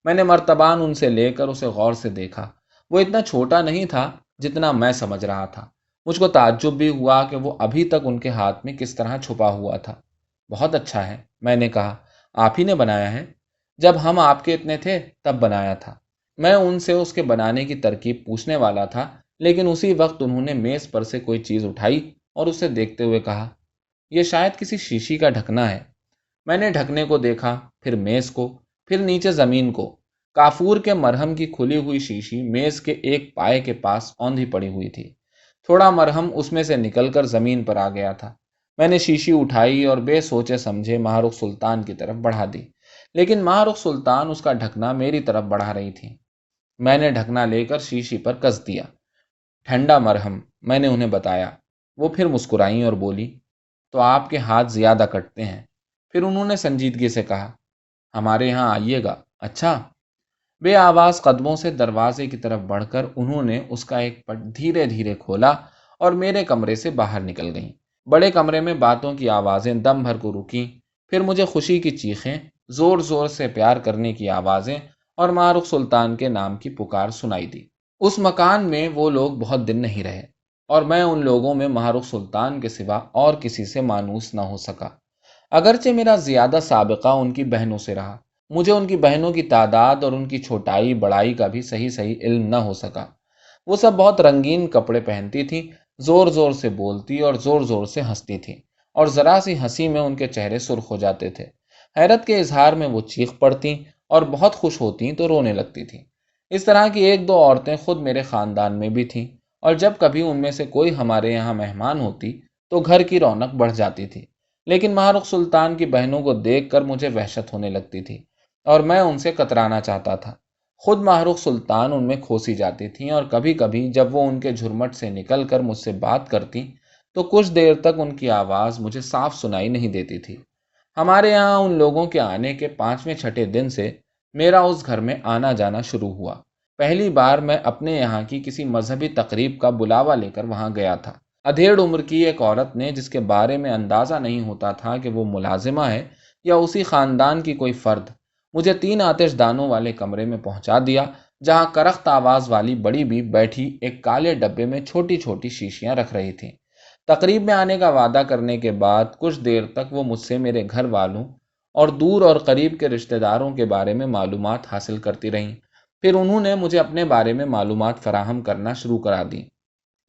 میں نے مرتبان ان سے لے کر اسے غور سے دیکھا۔ وہ اتنا چھوٹا نہیں تھا جتنا میں سمجھ رہا تھا۔ مجھ کو تعجب بھی ہوا کہ وہ ابھی تک ان کے ہاتھ میں کس طرح چھپا ہوا تھا۔ بہت اچھا ہے، میں نے کہا، آپ ہی نے بنایا ہے؟ جب ہم آپ کے اتنے تھے تب بنایا تھا۔ میں ان سے اس کے بنانے کی ترکیب پوچھنے والا تھا، لیکن اسی وقت انہوں نے میز پر سے کوئی چیز اٹھائی اور اسے دیکھتے ہوئے کہا، یہ شاید کسی شیشی کا ڈھکنا ہے۔ میں نے ڈھکنے کو دیکھا، پھر میز کو، پھر نیچے زمین کو۔ کافور کے مرہم کی کھلی ہوئی شیشی میز کے ایک پائے کے پاس اوندھی پڑی ہوئی تھی۔ تھوڑا مرہم اس میں سے نکل کر زمین پر آ گیا تھا۔ میں نے شیشی اٹھائی اور بے سوچے سمجھے ماہ رخ سلطان کی طرف بڑھا دی، لیکن ماہ رخ سلطان اس کا ڈھکنا میری طرف بڑھا رہی تھی۔ میں نے ڈھکنا لے کر شیشی پر کس دیا۔ ٹھنڈا مرہم، میں نے انہیں بتایا۔ وہ پھر مسکرائیں اور بولی، تو آپ کے ہاتھ زیادہ کٹتے ہیں۔ پھر انہوں نے سنجیدگی سے کہا، ہمارے یہاں آئیے گا، اچھا؟ بے آواز قدموں سے دروازے کی طرف بڑھ کر انہوں نے اس کا ایک پٹ دھیرے دھیرے کھولا اور میرے کمرے سے باہر نکل گئیں۔ بڑے کمرے میں باتوں کی آوازیں دم بھر کو رکیں، پھر مجھے خوشی کی چیخیں، زور زور سے پیار کرنے کی آوازیں اور ماہ رخ سلطان کے نام کی پکار سنائی دی۔ اس مکان میں وہ لوگ بہت دن نہیں رہے اور میں ان لوگوں میں ماہ رخ سلطان کے سوا اور کسی سے مانوس نہ ہو سکا۔ اگرچہ میرا زیادہ سابقہ ان کی بہنوں سے رہا، مجھے ان کی بہنوں کی تعداد اور ان کی چھوٹائی بڑائی کا بھی صحیح علم نہ ہو سکا۔ وہ سب بہت رنگین کپڑے پہنتی تھیں، زور زور سے بولتی اور زور زور سے ہنستی تھیں، اور ذرا سی ہنسی میں ان کے چہرے سرخ ہو جاتے تھے۔ حیرت کے اظہار میں وہ چیخ پڑتیں اور بہت خوش ہوتیں تو رونے لگتی تھیں۔ اس طرح کی ایک دو عورتیں خود میرے خاندان میں بھی تھیں، اور جب کبھی ان میں سے کوئی ہمارے یہاں مہمان ہوتی تو گھر کی رونق بڑھ جاتی تھی۔ لیکن ماہ رخ سلطان کی بہنوں کو دیکھ کر مجھے وحشت ہونے لگتی تھی اور میں ان سے کترانا چاہتا تھا۔ خود ماہ رخ سلطان ان میں کھوسی جاتی تھیں، اور کبھی کبھی جب وہ ان کے جھرمٹ سے نکل کر مجھ سے بات کرتی تو کچھ دیر تک ان کی آواز مجھے صاف سنائی نہیں دیتی تھی۔ ہمارے یہاں ان لوگوں کے آنے کے 5ویں 6 دن سے میرا اس گھر میں آنا جانا شروع ہوا۔ پہلی بار میں اپنے یہاں کی کسی مذہبی تقریب کا بلاوا لے کر وہاں گیا تھا۔ ادھیڑ عمر کی ایک عورت نے، جس کے بارے میں اندازہ نہیں ہوتا تھا کہ وہ ملازمہ ہے یا اسی خاندان کی کوئی فرد، مجھے 3 آتش دانوں والے کمرے میں پہنچا دیا، جہاں کرخت آواز والی بڑی بی بیٹھی ایک کالے ڈبے میں چھوٹی چھوٹی شیشیاں رکھ رہی تھیں۔ تقریب میں آنے کا وعدہ کرنے کے بعد کچھ دیر تک وہ مجھ سے میرے گھر والوں اور دور اور قریب کے رشتہ داروں کے بارے میں معلومات حاصل کرتی رہیں۔ پھر انہوں نے مجھے اپنے بارے میں معلومات فراہم کرنا شروع کرا دیں،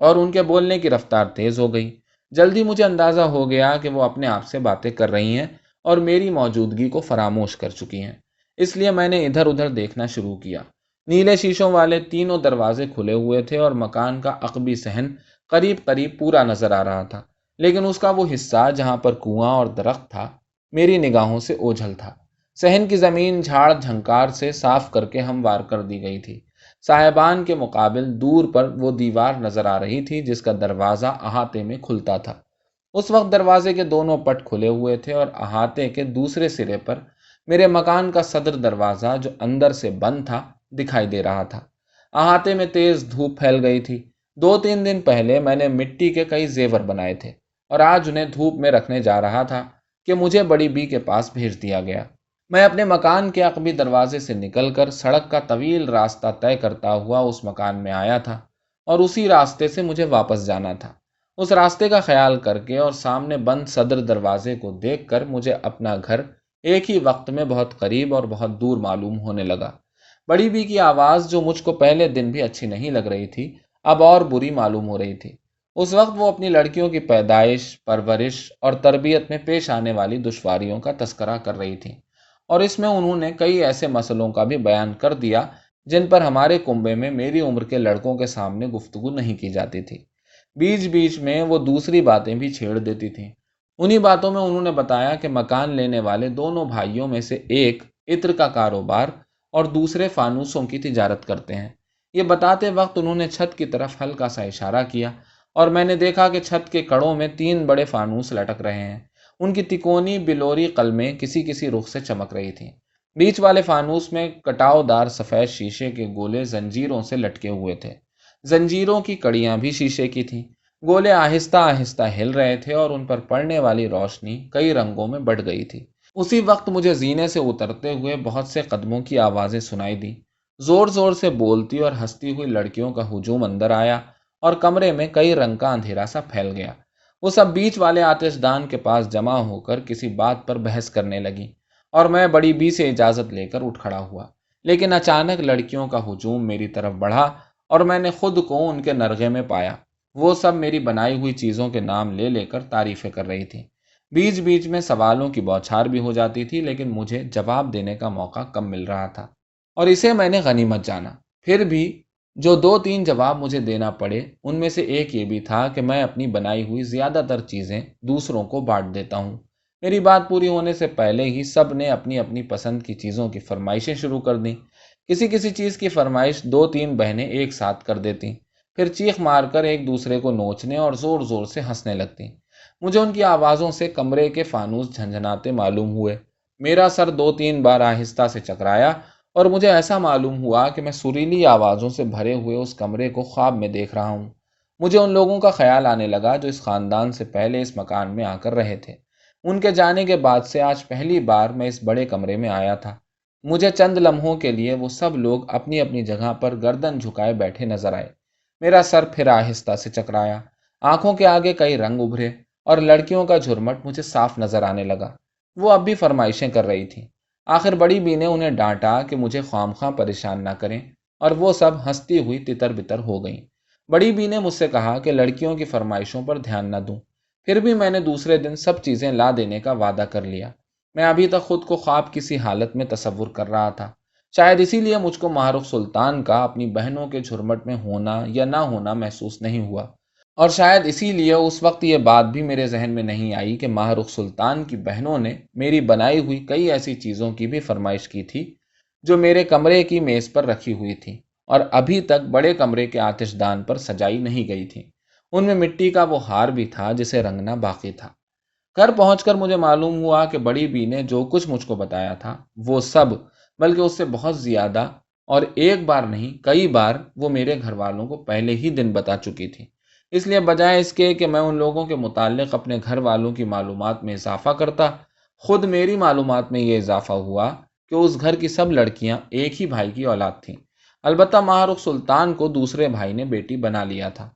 اور ان کے بولنے کی رفتار تیز ہو گئی۔ جلدی مجھے اندازہ ہو گیا کہ وہ اپنے آپ سے باتیں کر رہی ہیں اور میری موجودگی کو فراموش کر چکی ہیں۔ اس لیے میں نے ادھر ادھر دیکھنا شروع کیا۔ نیلے شیشوں والے تینوں دروازے کھلے ہوئے تھے اور مکان کا عقبی صحن قریب قریب پورا نظر آ رہا تھا، لیکن اس کا وہ حصہ جہاں پر کنواں اور درخت تھا میری نگاہوں سے اوجھل تھا۔ صحن کی زمین جھاڑ جھنکار سے صاف کر کے ہموار کر دی گئی تھی۔ صاحبان کے مقابل دور پر وہ دیوار نظر آ رہی تھی جس کا دروازہ احاطے میں کھلتا تھا۔ اس وقت دروازے کے دونوں پٹ کھلے ہوئے تھے اور احاطے کے دوسرے سرے پر میرے مکان کا صدر دروازہ، جو اندر سے بند تھا، دکھائی دے رہا تھا۔ احاطے میں تیز دھوپ پھیل گئی تھی۔ 2-3 دن پہلے میں نے مٹی کے کئی زیور بنائے تھے اور آج انہیں دھوپ میں رکھنے جا رہا تھا کہ مجھے بڑی بی کے پاس بھیج دیا گیا۔ میں اپنے مکان کے عقبی دروازے سے نکل کر سڑک کا طویل راستہ طے کرتا ہوا اس مکان میں آیا تھا، اور اسی راستے سے مجھے واپس جانا تھا۔ اس راستے کا خیال کر کے اور سامنے بند صدر دروازے کو دیکھ کر مجھے اپنا گھر ایک ہی وقت میں بہت قریب اور بہت دور معلوم ہونے لگا۔ بڑی بی کی آواز، جو مجھ کو پہلے دن بھی اچھی نہیں لگ رہی تھی، اب اور بری معلوم ہو رہی تھی۔ اس وقت وہ اپنی لڑکیوں کی پیدائش، پرورش اور تربیت میں پیش آنے والی دشواریوں کا تذکرہ کر رہی تھی، اور اس میں انہوں نے کئی ایسے مسئلوں کا بھی بیان کر دیا جن پر ہمارے کنبے میں میری عمر کے لڑکوں کے سامنے گفتگو نہیں کی جاتی تھی۔ بیچ بیچ میں وہ دوسری باتیں بھی چھیڑ دیتی تھیں۔ انہی باتوں میں انہوں نے بتایا کہ مکان لینے والے دونوں بھائیوں میں سے ایک عطر کا کاروبار اور دوسرے فانوسوں کی تجارت کرتے ہیں۔ یہ بتاتے وقت انہوں نے چھت کی طرف ہلکا سا اشارہ کیا اور میں نے دیکھا کہ چھت کے کڑوں میں 3 بڑے فانوس لٹک رہے ہیں۔ ان کی تکونی بلوری قلمیں کسی کسی رخ سے چمک رہی تھیں۔ بیچ والے فانوس میں کٹاؤ دار سفید شیشے کے گولے زنجیروں سے لٹکے ہوئے تھے۔ زنجیروں کی کڑیاں بھی شیشے کی تھیں۔ گولے آہستہ آہستہ ہل رہے تھے اور ان پر پڑنے والی روشنی کئی رنگوں میں بڑھ گئی تھی۔ اسی وقت مجھے زینے سے اترتے ہوئے بہت سے قدموں کی آوازیں سنائی دیں۔ زور زور سے بولتی اور ہنستی ہوئی لڑکیوں کا ہجوم اندر آیا اور کمرے میں کئی رنگ کا اندھیرا سا پھیل گیا۔ وہ سب بیچ والے آتش دان کے پاس جمع ہو کر کسی بات پر بحث کرنے لگی اور میں بڑی بی سے اجازت لے کر اٹھ کھڑا ہوا۔ لیکن اچانک لڑکیوں کا ہجوم میری طرف بڑھا اور میں نے خود کو ان کے نرغے میں پایا۔ وہ سب میری بنائی ہوئی چیزوں کے نام لے لے کر تعریفیں کر رہی تھیں۔ بیچ بیچ میں سوالوں کی بوچھار بھی ہو جاتی تھی، لیکن مجھے جواب دینے کا موقع کم مل رہا تھا اور اسے میں نے غنیمت جانا۔ پھر بھی جو 2-3 جواب مجھے دینا پڑے ان میں سے ایک یہ بھی تھا کہ میں اپنی بنائی ہوئی زیادہ تر چیزیں دوسروں کو بانٹ دیتا ہوں۔ میری بات پوری ہونے سے پہلے ہی سب نے اپنی اپنی پسند کی چیزوں کی فرمائشیں شروع کر دیں۔ کسی کسی چیز کی فرمائش 2-3 بہنیں ایک ساتھ کر دیتیں، پھر چیخ مار کر ایک دوسرے کو نوچنے اور زور زور سے ہنسنے لگتیں۔ مجھے ان کی آوازوں سے کمرے کے فانوس جھنجھناتے معلوم ہوئے۔ میرا سر 2-3 بار آہستہ سے چکرایا اور مجھے ایسا معلوم ہوا کہ میں سریلی آوازوں سے بھرے ہوئے اس کمرے کو خواب میں دیکھ رہا ہوں۔ مجھے ان لوگوں کا خیال آنے لگا جو اس خاندان سے پہلے اس مکان میں آ کر رہے تھے۔ ان کے جانے کے بعد سے آج پہلی بار میں اس بڑے کمرے میں آیا تھا۔ مجھے چند لمحوں کے لیے وہ سب لوگ اپنی اپنی جگہ پر گردن جھکائے بیٹھے نظر آئے۔ میرا سر پھر آہستہ سے چکرایا، آنکھوں کے آگے کئی رنگ ابھرے اور لڑکیوں کا جھرمٹ مجھے صاف نظر آنے لگا۔ وہ اب بھی فرمائشیں کر رہی تھیں۔ آخر بڑی بی نے انہیں ڈانٹا کہ مجھے خواہ پریشان نہ کریں اور وہ سب ہنستی ہوئی تتر بتر ہو گئیں۔ بڑی بی نے مجھ سے کہا کہ لڑکیوں کی فرمائشوں پر دھیان نہ دوں۔ پھر بھی میں نے دوسرے دن سب چیزیں لا دینے کا وعدہ کر لیا۔ میں ابھی تک خود کو خواب کسی حالت میں تصور کر رہا تھا۔ شاید اسی لیے مجھ کو ماہ رخ سلطان کا اپنی بہنوں کے جھرمٹ میں ہونا یا نہ ہونا محسوس نہیں ہوا، اور شاید اسی لیے اس وقت یہ بات بھی میرے ذہن میں نہیں آئی کہ ماہ رخ سلطان کی بہنوں نے میری بنائی ہوئی کئی ایسی چیزوں کی بھی فرمائش کی تھی جو میرے کمرے کی میز پر رکھی ہوئی تھی اور ابھی تک بڑے کمرے کے آتش دان پر سجائی نہیں گئی تھی۔ ان میں مٹی کا وہ ہار بھی تھا جسے رنگنا باقی تھا۔ گھر پہنچ کر مجھے معلوم ہوا کہ بڑی بی نے جو کچھ مجھ کو بتایا تھا وہ سب، بلکہ اس سے بہت زیادہ، اور ایک بار نہیں کئی بار وہ میرے گھر والوں کو پہلے ہی دن بتا چکی تھی۔ اس لیے بجائے اس کے کہ میں ان لوگوں کے متعلق اپنے گھر والوں کی معلومات میں اضافہ کرتا، خود میری معلومات میں یہ اضافہ ہوا کہ اس گھر کی سب لڑکیاں ایک ہی بھائی کی اولاد تھیں۔ البتہ ماہ رخ سلطان کو دوسرے بھائی نے بیٹی بنا لیا تھا۔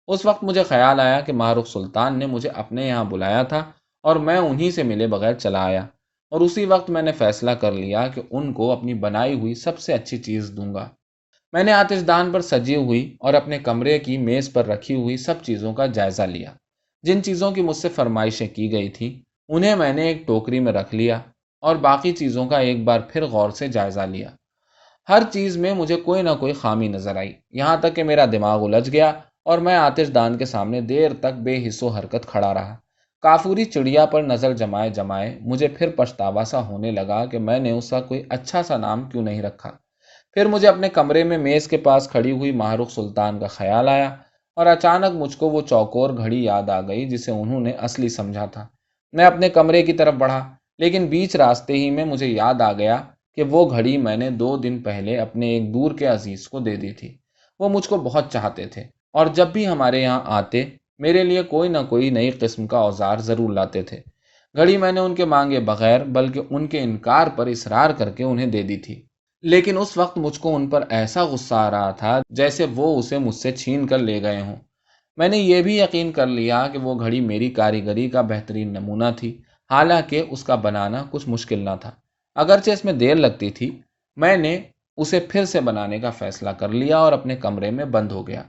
اس وقت مجھے خیال آیا کہ ماہ رخ سلطان نے مجھے اپنے یہاں بلایا تھا اور میں انہی سے ملے بغیر چلا آیا، اور اسی وقت میں نے فیصلہ کر لیا کہ ان کو اپنی بنائی ہوئی سب سے اچھی چیز دوں گا۔ میں نے آتش دان پر سجی ہوئی اور اپنے کمرے کی میز پر رکھی ہوئی سب چیزوں کا جائزہ لیا۔ جن چیزوں کی مجھ سے فرمائشیں کی گئی تھیں انہیں میں نے ایک ٹوکری میں رکھ لیا اور باقی چیزوں کا ایک بار پھر غور سے جائزہ لیا۔ ہر چیز میں مجھے کوئی نہ کوئی خامی نظر آئی، یہاں تک کہ میرا دماغ الجھ گیا اور میں آتش دان کے سامنے دیر تک بے حس و حرکت کھڑا رہا۔ کافوری چڑیا پر نظر جمائے جمائے مجھے پھر پچھتاوا سا ہونے لگا کہ میں نے اس کا کوئی اچھا سا نام کیوں نہیں رکھا۔ پھر مجھے اپنے کمرے میں میز کے پاس کھڑی ہوئی ماہ رخ سلطان کا خیال آیا اور اچانک مجھ کو وہ چوکور گھڑی یاد آ گئی جسے انہوں نے اصلی سمجھا تھا۔ میں اپنے کمرے کی طرف بڑھا، لیکن بیچ راستے ہی میں مجھے یاد آ گیا کہ وہ گھڑی میں نے 2 دن پہلے اپنے ایک دور کے عزیز کو دے دی تھی۔ وہ مجھ کو بہت چاہتے تھے اور جب بھی ہمارے یہاں آتے میرے لیے کوئی نہ کوئی نئی قسم کا اوزار ضرور لاتے تھے۔ گھڑی میں نے ان کے مانگے بغیر بلکہ ان کے انکار پر اصرار کر کے انہیں دے دی تھی، لیکن اس وقت مجھ کو ان پر ایسا غصہ آ رہا تھا جیسے وہ اسے مجھ سے چھین کر لے گئے ہوں۔ میں نے یہ بھی یقین کر لیا کہ وہ گھڑی میری کاریگری کا بہترین نمونہ تھی، حالانکہ اس کا بنانا کچھ مشکل نہ تھا۔ اگرچہ اس میں دیر لگتی تھی، میں نے اسے پھر سے بنانے کا فیصلہ کر لیا اور اپنے کمرے میں بند ہو گیا۔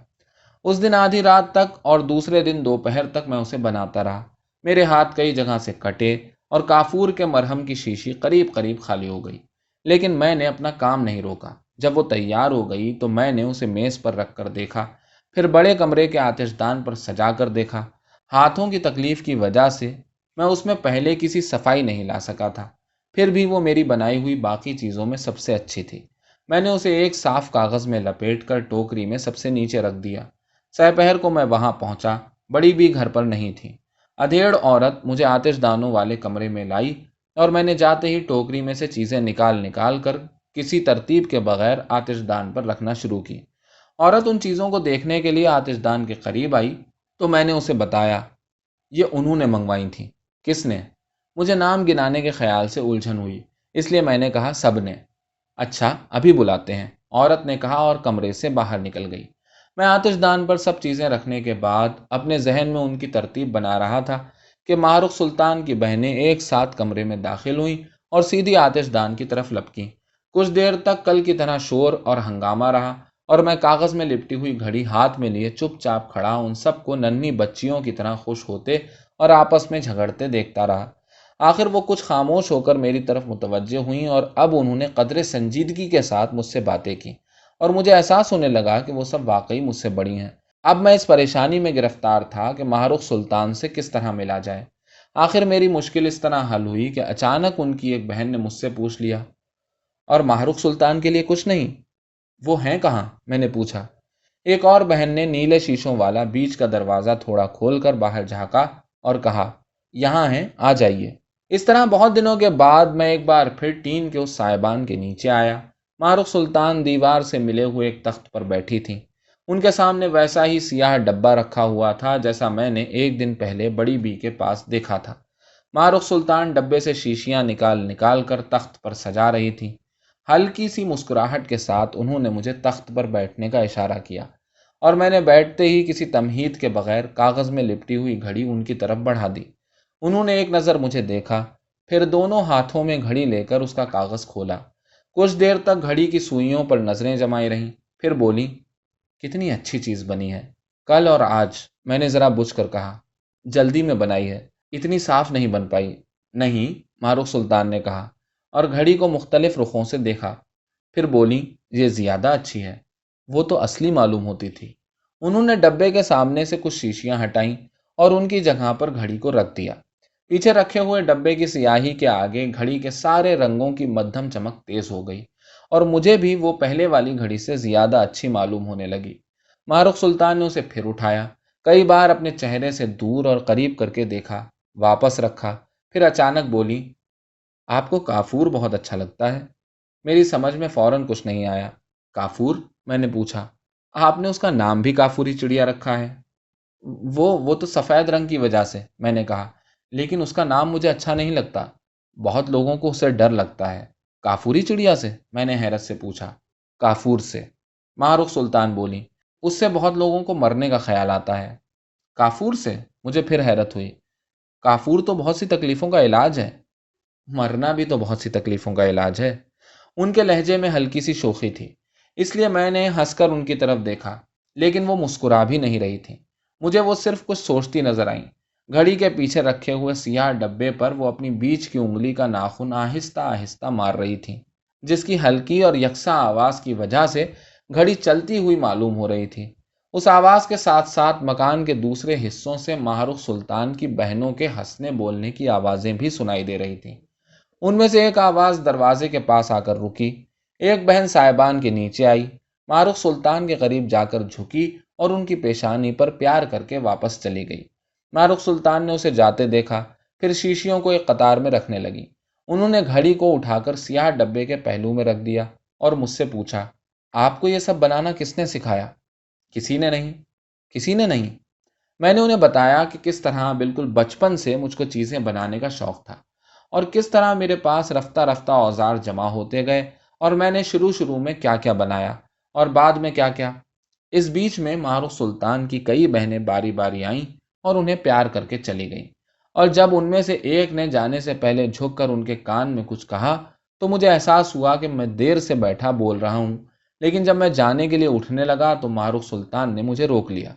اس دن آدھی رات تک اور دوسرے دن دوپہر تک میں اسے بناتا رہا۔ میرے ہاتھ کئی جگہ سے کٹے اور کافور کے مرہم کی شیشی قریب قریب خالی ہو گئی، لیکن میں نے اپنا کام نہیں روکا۔ جب وہ تیار ہو گئی تو میں نے اسے میز پر رکھ کر دیکھا، پھر بڑے کمرے کے آتش دان پر سجا کر دیکھا۔ ہاتھوں کی تکلیف کی وجہ سے میں اس میں پہلے کسی صفائی نہیں لا سکا تھا، پھر بھی وہ میری بنائی ہوئی باقی چیزوں میں سب سے اچھی تھی۔ میں نے اسے ایک صاف کاغذ میں لپیٹ کر ٹوکری میں سب سے نیچے رکھ دیا۔ سپہر کو میں وہاں پہنچا۔ بڑی بھی گھر پر نہیں تھی۔ ادھیڑ عورت مجھے آتش دانوں والے کمرے میں لائی اور میں نے جاتے ہی ٹوکری میں سے چیزیں نکال نکال کر کسی ترتیب کے بغیر آتش دان پر رکھنا شروع کی۔ عورت ان چیزوں کو دیکھنے کے لیے آتش دان کے قریب آئی تو میں نے اسے بتایا، یہ انہوں نے منگوائی تھیں۔ کس نے؟ مجھے نام گنانے کے خیال سے الجھن ہوئی، اس لیے میں نے کہا سب نے۔ اچھا ابھی بلاتے ہیں، عورت نے کہا اور کمرے سے باہر نکل گئی۔ میں آتش دان پر سب چیزیں رکھنے کے بعد اپنے ذہن میں ان کی ترتیب بنا رہا تھا کہ ماہ رخ سلطان کی بہنیں ایک ساتھ کمرے میں داخل ہوئیں اور سیدھی آتش دان کی طرف لپکیں۔ کچھ دیر تک کل کی طرح شور اور ہنگامہ رہا اور میں کاغذ میں لپٹی ہوئی گھڑی ہاتھ میں لیے چپ چاپ کھڑا ان سب کو ننھی بچیوں کی طرح خوش ہوتے اور آپس میں جھگڑتے دیکھتا رہا۔ آخر وہ کچھ خاموش ہو کر میری طرف متوجہ ہوئیں اور اب انہوں نے قدر سنجیدگی کے ساتھ مجھ سے باتیں کی اور مجھے احساس ہونے لگا کہ وہ سب واقعی مجھ سے بڑی ہیں۔ اب میں اس پریشانی میں گرفتار تھا کہ ماہ رخ سلطان سے کس طرح ملا جائے۔ آخر میری مشکل اس طرح حل ہوئی کہ اچانک ان کی ایک بہن نے مجھ سے پوچھ لیا، اور ماہ رخ سلطان کے لیے کچھ نہیں؟ وہ ہیں کہاں؟ میں نے پوچھا۔ ایک اور بہن نے نیلے شیشوں والا بیچ کا دروازہ تھوڑا کھول کر باہر جھانکا اور کہا، یہاں ہیں، آ جائیے۔ اس طرح بہت دنوں کے بعد میں ایک بار پھر ٹین کے اس سائبان کے نیچے آیا۔ ماہ رخ سلطان دیوار سے ملے ہوئے ایک تخت پر بیٹھی تھیں۔ ان کے سامنے ویسا ہی سیاہ ڈبہ رکھا ہوا تھا جیسا میں نے ایک دن پہلے بڑی بی کے پاس دیکھا تھا۔ ماہ رخ سلطان ڈبے سے شیشیاں نکال نکال کر تخت پر سجا رہی تھیں۔ ہلکی سی مسکراہٹ کے ساتھ انہوں نے مجھے تخت پر بیٹھنے کا اشارہ کیا اور میں نے بیٹھتے ہی کسی تمہید کے بغیر کاغذ میں لپٹی ہوئی گھڑی ان کی طرف بڑھا دی۔ انہوں نے ایک نظر مجھے دیکھا، پھر دونوں ہاتھوں میں گھڑی لے کر اس کا کاغذ کھولا۔ کچھ دیر تک گھڑی کی سوئیوں پر نظریں جمائی رہیں، پھر بولی، کتنی اچھی چیز بنی ہے، کل اور آج۔ میں نے ذرا بجھ کر کہا، جلدی میں بنائی ہے، اتنی صاف نہیں بن پائی۔ نہیں، ماہ رخ سلطان نے کہا اور گھڑی کو مختلف رخوں سے دیکھا، پھر بولی، یہ زیادہ اچھی ہے۔ وہ تو اصلی معلوم ہوتی تھی۔ انہوں نے ڈبے کے سامنے سے کچھ شیشیاں ہٹائیں اور ان کی جگہ پر گھڑی کو رکھ دیا۔ پیچھے رکھے ہوئے ڈبے کی سیاہی کے آگے گھڑی کے سارے رنگوں کی مدھم چمک تیز ہو گئی اور مجھے بھی وہ پہلے والی گھڑی سے زیادہ اچھی معلوم ہونے لگی۔ ماہ رخ سلطان نے اسے پھر اٹھایا، کئی بار اپنے چہرے سے دور اور قریب کر کے دیکھا، واپس رکھا، پھر اچانک بولی، آپ کو کافور بہت اچھا لگتا ہے۔ میری سمجھ میں فوراً کچھ نہیں آیا۔ کافور؟ میں نے پوچھا۔ آپ نے اس کا نام بھی کافوری چڑیا رکھا ہے؟ وہ تو سفید رنگ کی وجہ سے، میں نے کہا، لیکن اس کا نام مجھے اچھا نہیں لگتا۔ بہت لوگوں کو اسے ڈر لگتا ہے۔ کافوری چڑیا سے؟ میں نے حیرت سے پوچھا۔ کافور سے، ماہ رخ سلطان بولی، اس سے بہت لوگوں کو مرنے کا خیال آتا ہے۔ کافور سے؟ مجھے پھر حیرت ہوئی۔ کافور تو بہت سی تکلیفوں کا علاج ہے۔ مرنا بھی تو بہت سی تکلیفوں کا علاج ہے۔ ان کے لہجے میں ہلکی سی شوخی تھی، اس لیے میں نے ہنس کر ان کی طرف دیکھا، لیکن وہ مسکرا بھی نہیں رہی تھی۔ مجھے وہ صرف کچھ سوچتی نظر آئیں۔ گھڑی کے پیچھے رکھے ہوئے سیاہ ڈبے پر وہ اپنی بیچ کی انگلی کا ناخن آہستہ آہستہ مار رہی تھی، جس کی ہلکی اور یکساں آواز کی وجہ سے گھڑی چلتی ہوئی معلوم ہو رہی تھی۔ اس آواز کے ساتھ ساتھ مکان کے دوسرے حصوں سے ماہ رخ سلطان کی بہنوں کے ہنسنے بولنے کی آوازیں بھی سنائی دے رہی تھیں۔ ان میں سے ایک آواز دروازے کے پاس آ کر رکی۔ ایک بہن سائبان کے نیچے آئی، ماہ رخ سلطان کے قریب جا کر جھکی اور ان کی پیشانی پر پیار کر کے واپس چلی گئی۔ ماہ رخ سلطان نے اسے جاتے دیکھا، پھر شیشیوں کو ایک قطار میں رکھنے لگی۔ انہوں نے گھڑی کو اٹھا کر سیاہ ڈبے کے پہلو میں رکھ دیا اور مجھ سے پوچھا، آپ کو یہ سب بنانا کس نے سکھایا؟ کسی نے نہیں۔ کسی نے نہیں؟ میں نے انہیں بتایا کہ کس طرح بالکل بچپن سے مجھ کو چیزیں بنانے کا شوق تھا اور کس طرح میرے پاس رفتہ رفتہ اوزار جمع ہوتے گئے اور میں نے شروع میں کیا کیا بنایا اور بعد میں کیا کیا۔ اس بیچ میں ماہ رخ سلطان کی کئی بہنیں باری باری آئیں اور انہیں پیار کر کے چلی گئیں، اور جب ان میں سے ایک نے جانے سے پہلے جھک کر ان کے کان میں کچھ کہا تو مجھے احساس ہوا کہ میں دیر سے بیٹھا بول رہا ہوں، لیکن جب میں جانے کے لیے اٹھنے لگا تو ماہ رخ سلطان نے مجھے روک لیا۔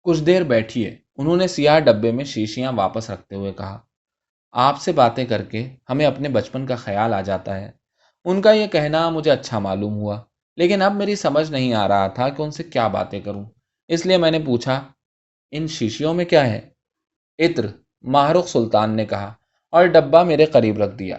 کچھ دیر بیٹھیے، انہوں نے سیاہ ڈبے میں شیشیاں واپس رکھتے ہوئے کہا، آپ سے باتیں کر کے ہمیں اپنے بچپن کا خیال آ جاتا ہے۔ ان کا یہ کہنا مجھے اچھا معلوم ہوا، لیکن اب میری سمجھ نہیں آ رہا تھا کہ ان سے کیا باتیں کروں، اس لیے میں نے پوچھا، ان شیشیوں میں کیا ہے؟ عطر، ماہ رخ سلطان نے کہا اور ڈبہ میرے قریب رکھ دیا۔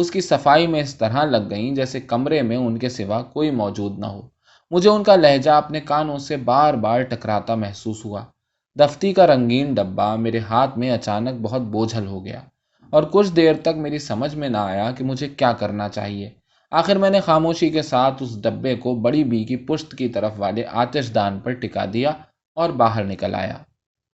اس کی صفائی میں اس طرح لگ گئیں جیسے کمرے میں ان کے سوا کوئی موجود نہ ہو۔ مجھے ان کا لہجہ اپنے کانوں سے بار بار ٹکراتا محسوس ہوا۔ دفتی کا رنگین ڈبہ میرے ہاتھ میں اچانک بہت بوجھل ہو گیا، اور کچھ دیر تک میری سمجھ میں نہ آیا کہ مجھے کیا کرنا چاہیے۔ آخر میں نے خاموشی کے ساتھ اس ڈبے کو بڑی بی کی پشت کی طرف والے آتش دان پر ٹکا دیا اور باہر نکل آیا۔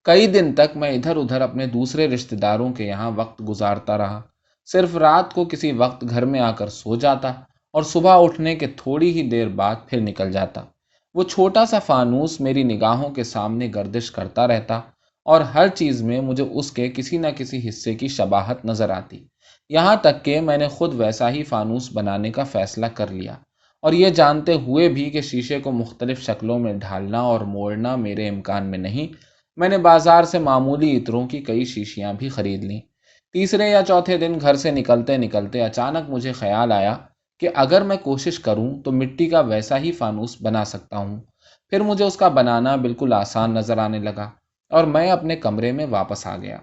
کئی دن تک میں ادھر ادھر اپنے دوسرے رشتہ داروں کے یہاں وقت گزارتا رہا۔ صرف رات کو کسی وقت گھر میں آ کر سو جاتا اور صبح اٹھنے کے تھوڑی ہی دیر بعد پھر نکل جاتا۔ وہ چھوٹا سا فانوس میری نگاہوں کے سامنے گردش کرتا رہتا، اور ہر چیز میں مجھے اس کے کسی نہ کسی حصے کی شباہت نظر آتی، یہاں تک کہ میں نے خود ویسا ہی فانوس بنانے کا فیصلہ کر لیا، اور یہ جانتے ہوئے بھی کہ شیشے کو مختلف شکلوں میں ڈھالنا اور موڑنا میرے امکان میں نہیں، میں نے بازار سے معمولی عطروں کی کئی شیشیاں بھی خرید لیں۔ تیسرے یا چوتھے دن گھر سے نکلتے نکلتے اچانک مجھے خیال آیا کہ اگر میں کوشش کروں تو مٹی کا ویسا ہی فانوس بنا سکتا ہوں۔ پھر مجھے اس کا بنانا بالکل آسان نظر آنے لگا، اور میں اپنے کمرے میں واپس آ گیا۔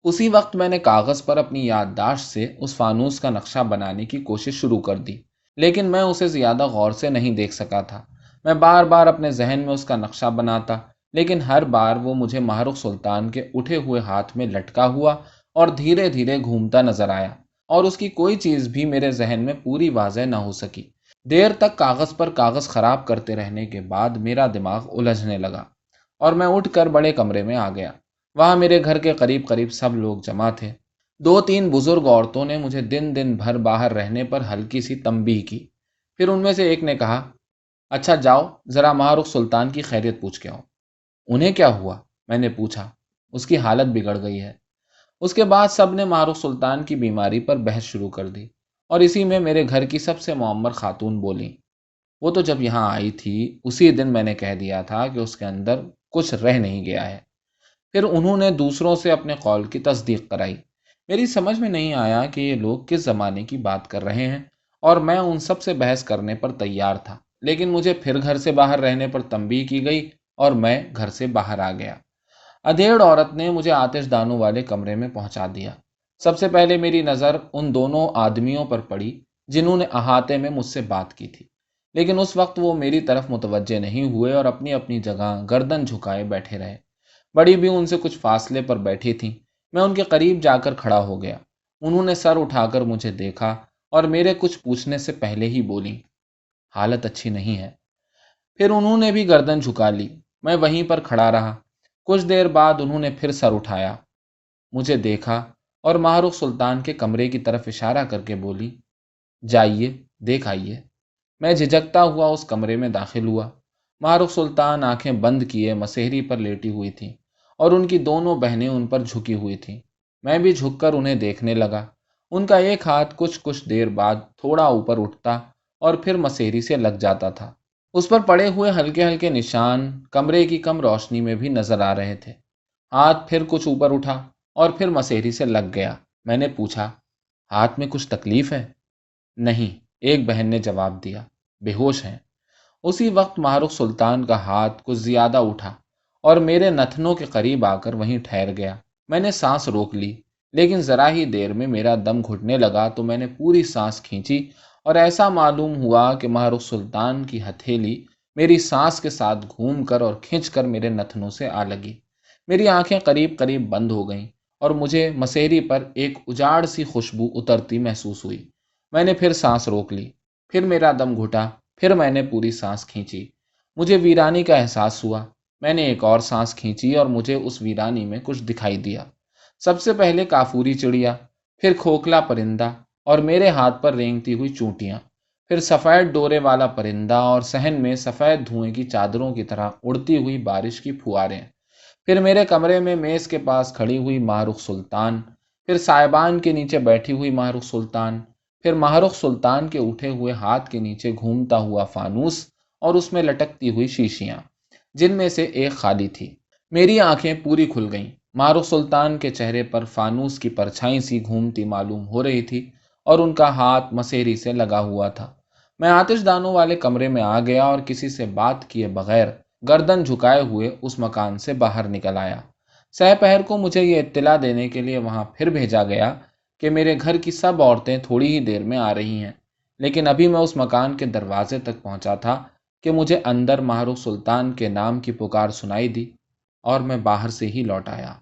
اسی وقت میں نے کاغذ پر اپنی یادداشت سے اس فانوس کا نقشہ بنانے کی کوشش شروع کر دی، لیکن میں اسے زیادہ غور سے نہیں دیکھ سکا تھا۔ میں بار بار اپنے ذہن میں اس کا نقشہ بناتا، لیکن ہر بار وہ مجھے ماہ رخ سلطان کے اٹھے ہوئے ہاتھ میں لٹکا ہوا اور دھیرے دھیرے گھومتا نظر آیا، اور اس کی کوئی چیز بھی میرے ذہن میں پوری واضح نہ ہو سکی۔ دیر تک کاغذ پر کاغذ خراب کرتے رہنے کے بعد میرا دماغ الجھنے لگا، اور میں اٹھ کر بڑے کمرے میں آ گیا۔ وہاں میرے گھر کے قریب قریب سب لوگ جمع تھے۔ دو تین بزرگ عورتوں نے مجھے دن دن بھر باہر رہنے پر ہلکی سی تنبیہ کی۔ پھر ان میں سے ایک نے کہا، اچھا جاؤ ذرا ماہ رخ سلطان کی خیریت پوچھ کے آؤ۔ انہیں کیا ہوا؟ میں نے پوچھا۔ اس کی حالت بگڑ گئی ہے۔ اس کے بعد سب نے ماہ رخ سلطان کی بیماری پر بحث شروع کر دی، اور اسی میں میرے گھر کی سب سے معمر خاتون بولیں، وہ تو جب یہاں آئی تھی اسی دن میں نے کہہ دیا تھا کہ اس کے اندر کچھ رہ نہیں گیا ہے۔ پھر انہوں نے دوسروں سے اپنے قول کی تصدیق کرائی۔ میری سمجھ میں نہیں آیا کہ یہ لوگ کس زمانے کی بات کر رہے ہیں، اور میں ان سب سے بحث کرنے پر تیار تھا، لیکن مجھے پھر گھر سے باہر رہنے پر تنبیہ کی گئی اور میں گھر سے باہر آ گیا۔ ادھیڑ عورت نے مجھے آتش دانوں والے کمرے میں پہنچا دیا۔ سب سے پہلے میری نظر ان دونوں آدمیوں پر پڑی جنہوں نے احاطے میں مجھ سے بات کی تھی، لیکن اس وقت وہ میری طرف متوجہ نہیں ہوئے اور اپنی اپنی جگہ گردن جھکائے بیٹھے رہے۔ بڑی بھی ان سے کچھ فاصلے پر بیٹھی تھیں۔ میں ان کے قریب جا کر کھڑا ہو گیا۔ انہوں نے سر اٹھا کر مجھے دیکھا اور میرے کچھ پوچھنے سے پہلے ہی بولی، حالت اچھی نہیں ہے۔ پھر انہوں نے بھی گردن جھکا لی۔ میں وہیں پر کھڑا رہا۔ کچھ دیر بعد انہوں نے پھر سر اٹھایا، مجھے دیکھا اور ماہ رخ سلطان کے کمرے کی طرف اشارہ کر کے بولی، جائیے دیکھ آئیے۔ میں جھجکتا ہوا اس کمرے میں داخل ہوا۔ ماہ رخ سلطان آنکھیں بند کیے مسہری پر لیٹی ہوئی تھیں، اور ان کی دونوں بہنیں ان پر جھکی ہوئی تھیں۔ میں بھی جھک کر انہیں دیکھنے لگا۔ ان کا ایک ہاتھ کچھ دیر بعد تھوڑا اوپر اٹھتا اور پھر مسہری سے لگ جاتا تھا۔ اس پر پڑے ہوئے ہلکے ہلکے نشان کمرے کی کم روشنی میں بھی نظر آ رہے تھے۔ ہاتھ پھر کچھ اوپر اٹھا اور پھر مسہری سے لگ گیا۔ میں نے پوچھا، ہاتھ میں کچھ تکلیف ہے؟ نہیں، ایک بہن نے جواب دیا، بے ہوش ہیں۔ اسی وقت ماہ رخ سلطان کا ہاتھ کچھ زیادہ اٹھا اور میرے نتنوں کے قریب آ کر وہیں ٹھہر گیا۔ میں نے سانس روک لی، لیکن ذرا ہی دیر میں میرا دم گھٹنے لگا تو میں نے پوری سانس کھینچی، اور ایسا معلوم ہوا کہ ماہ رخ سلطان کی ہتھیلی میری سانس کے ساتھ گھوم کر اور کھنچ کر میرے نتنوں سے آ لگی۔ میری آنکھیں قریب قریب بند ہو گئیں اور مجھے مسہری پر ایک اجاڑ سی خوشبو اترتی محسوس ہوئی۔ میں نے پھر سانس روک لی، پھر میرا دم گھٹا، پھر میں نے پوری سانس کھینچی۔ مجھے ویرانی کا احساس ہوا۔ میں نے ایک اور سانس کھینچی اور مجھے اس ویرانی میں کچھ دکھائی دیا۔ سب سے پہلے کافوری چڑیا، پھر کھوکھلا پرندہ اور میرے ہاتھ پر رینگتی ہوئی چونٹیاں، پھر سفید ڈورے والا پرندہ اور صحن میں سفید دھوئیں کی چادروں کی طرح اڑتی ہوئی بارش کی پھواریں، پھر میرے کمرے میں میز کے پاس کھڑی ہوئی ماہ رخ سلطان، پھر سائبان کے نیچے بیٹھی ہوئی ماہ رخ سلطان، پھر ماہ رخ سلطان کے اٹھے ہوئے ہاتھ کے نیچے گھومتا ہوا فانوس اور اس میں لٹکتی ہوئی شیشیاں، جن میں سے ایک خالی تھی۔ میری آنکھیں پوری کھل گئیں۔ ماہ رخ سلطان کے چہرے پر فانوس کی پرچھائی سی گھومتی معلوم ہو رہی تھی، اور ان کا ہاتھ مسہری سے لگا ہوا تھا۔ میں آتش دانوں والے کمرے میں آ گیا اور کسی سے بات کیے بغیر گردن جھکائے ہوئے اس مکان سے باہر نکل آیا۔ سہ پہر کو مجھے یہ اطلاع دینے کے لیے وہاں پھر بھیجا گیا کہ میرے گھر کی سب عورتیں تھوڑی ہی دیر میں آ رہی ہیں، لیکن ابھی میں اس مکان کے دروازے تک پہنچا تھا کہ مجھے اندر ماہ رخ سلطان کے نام کی پکار سنائی دی اور میں باہر سے ہی لوٹ آیا۔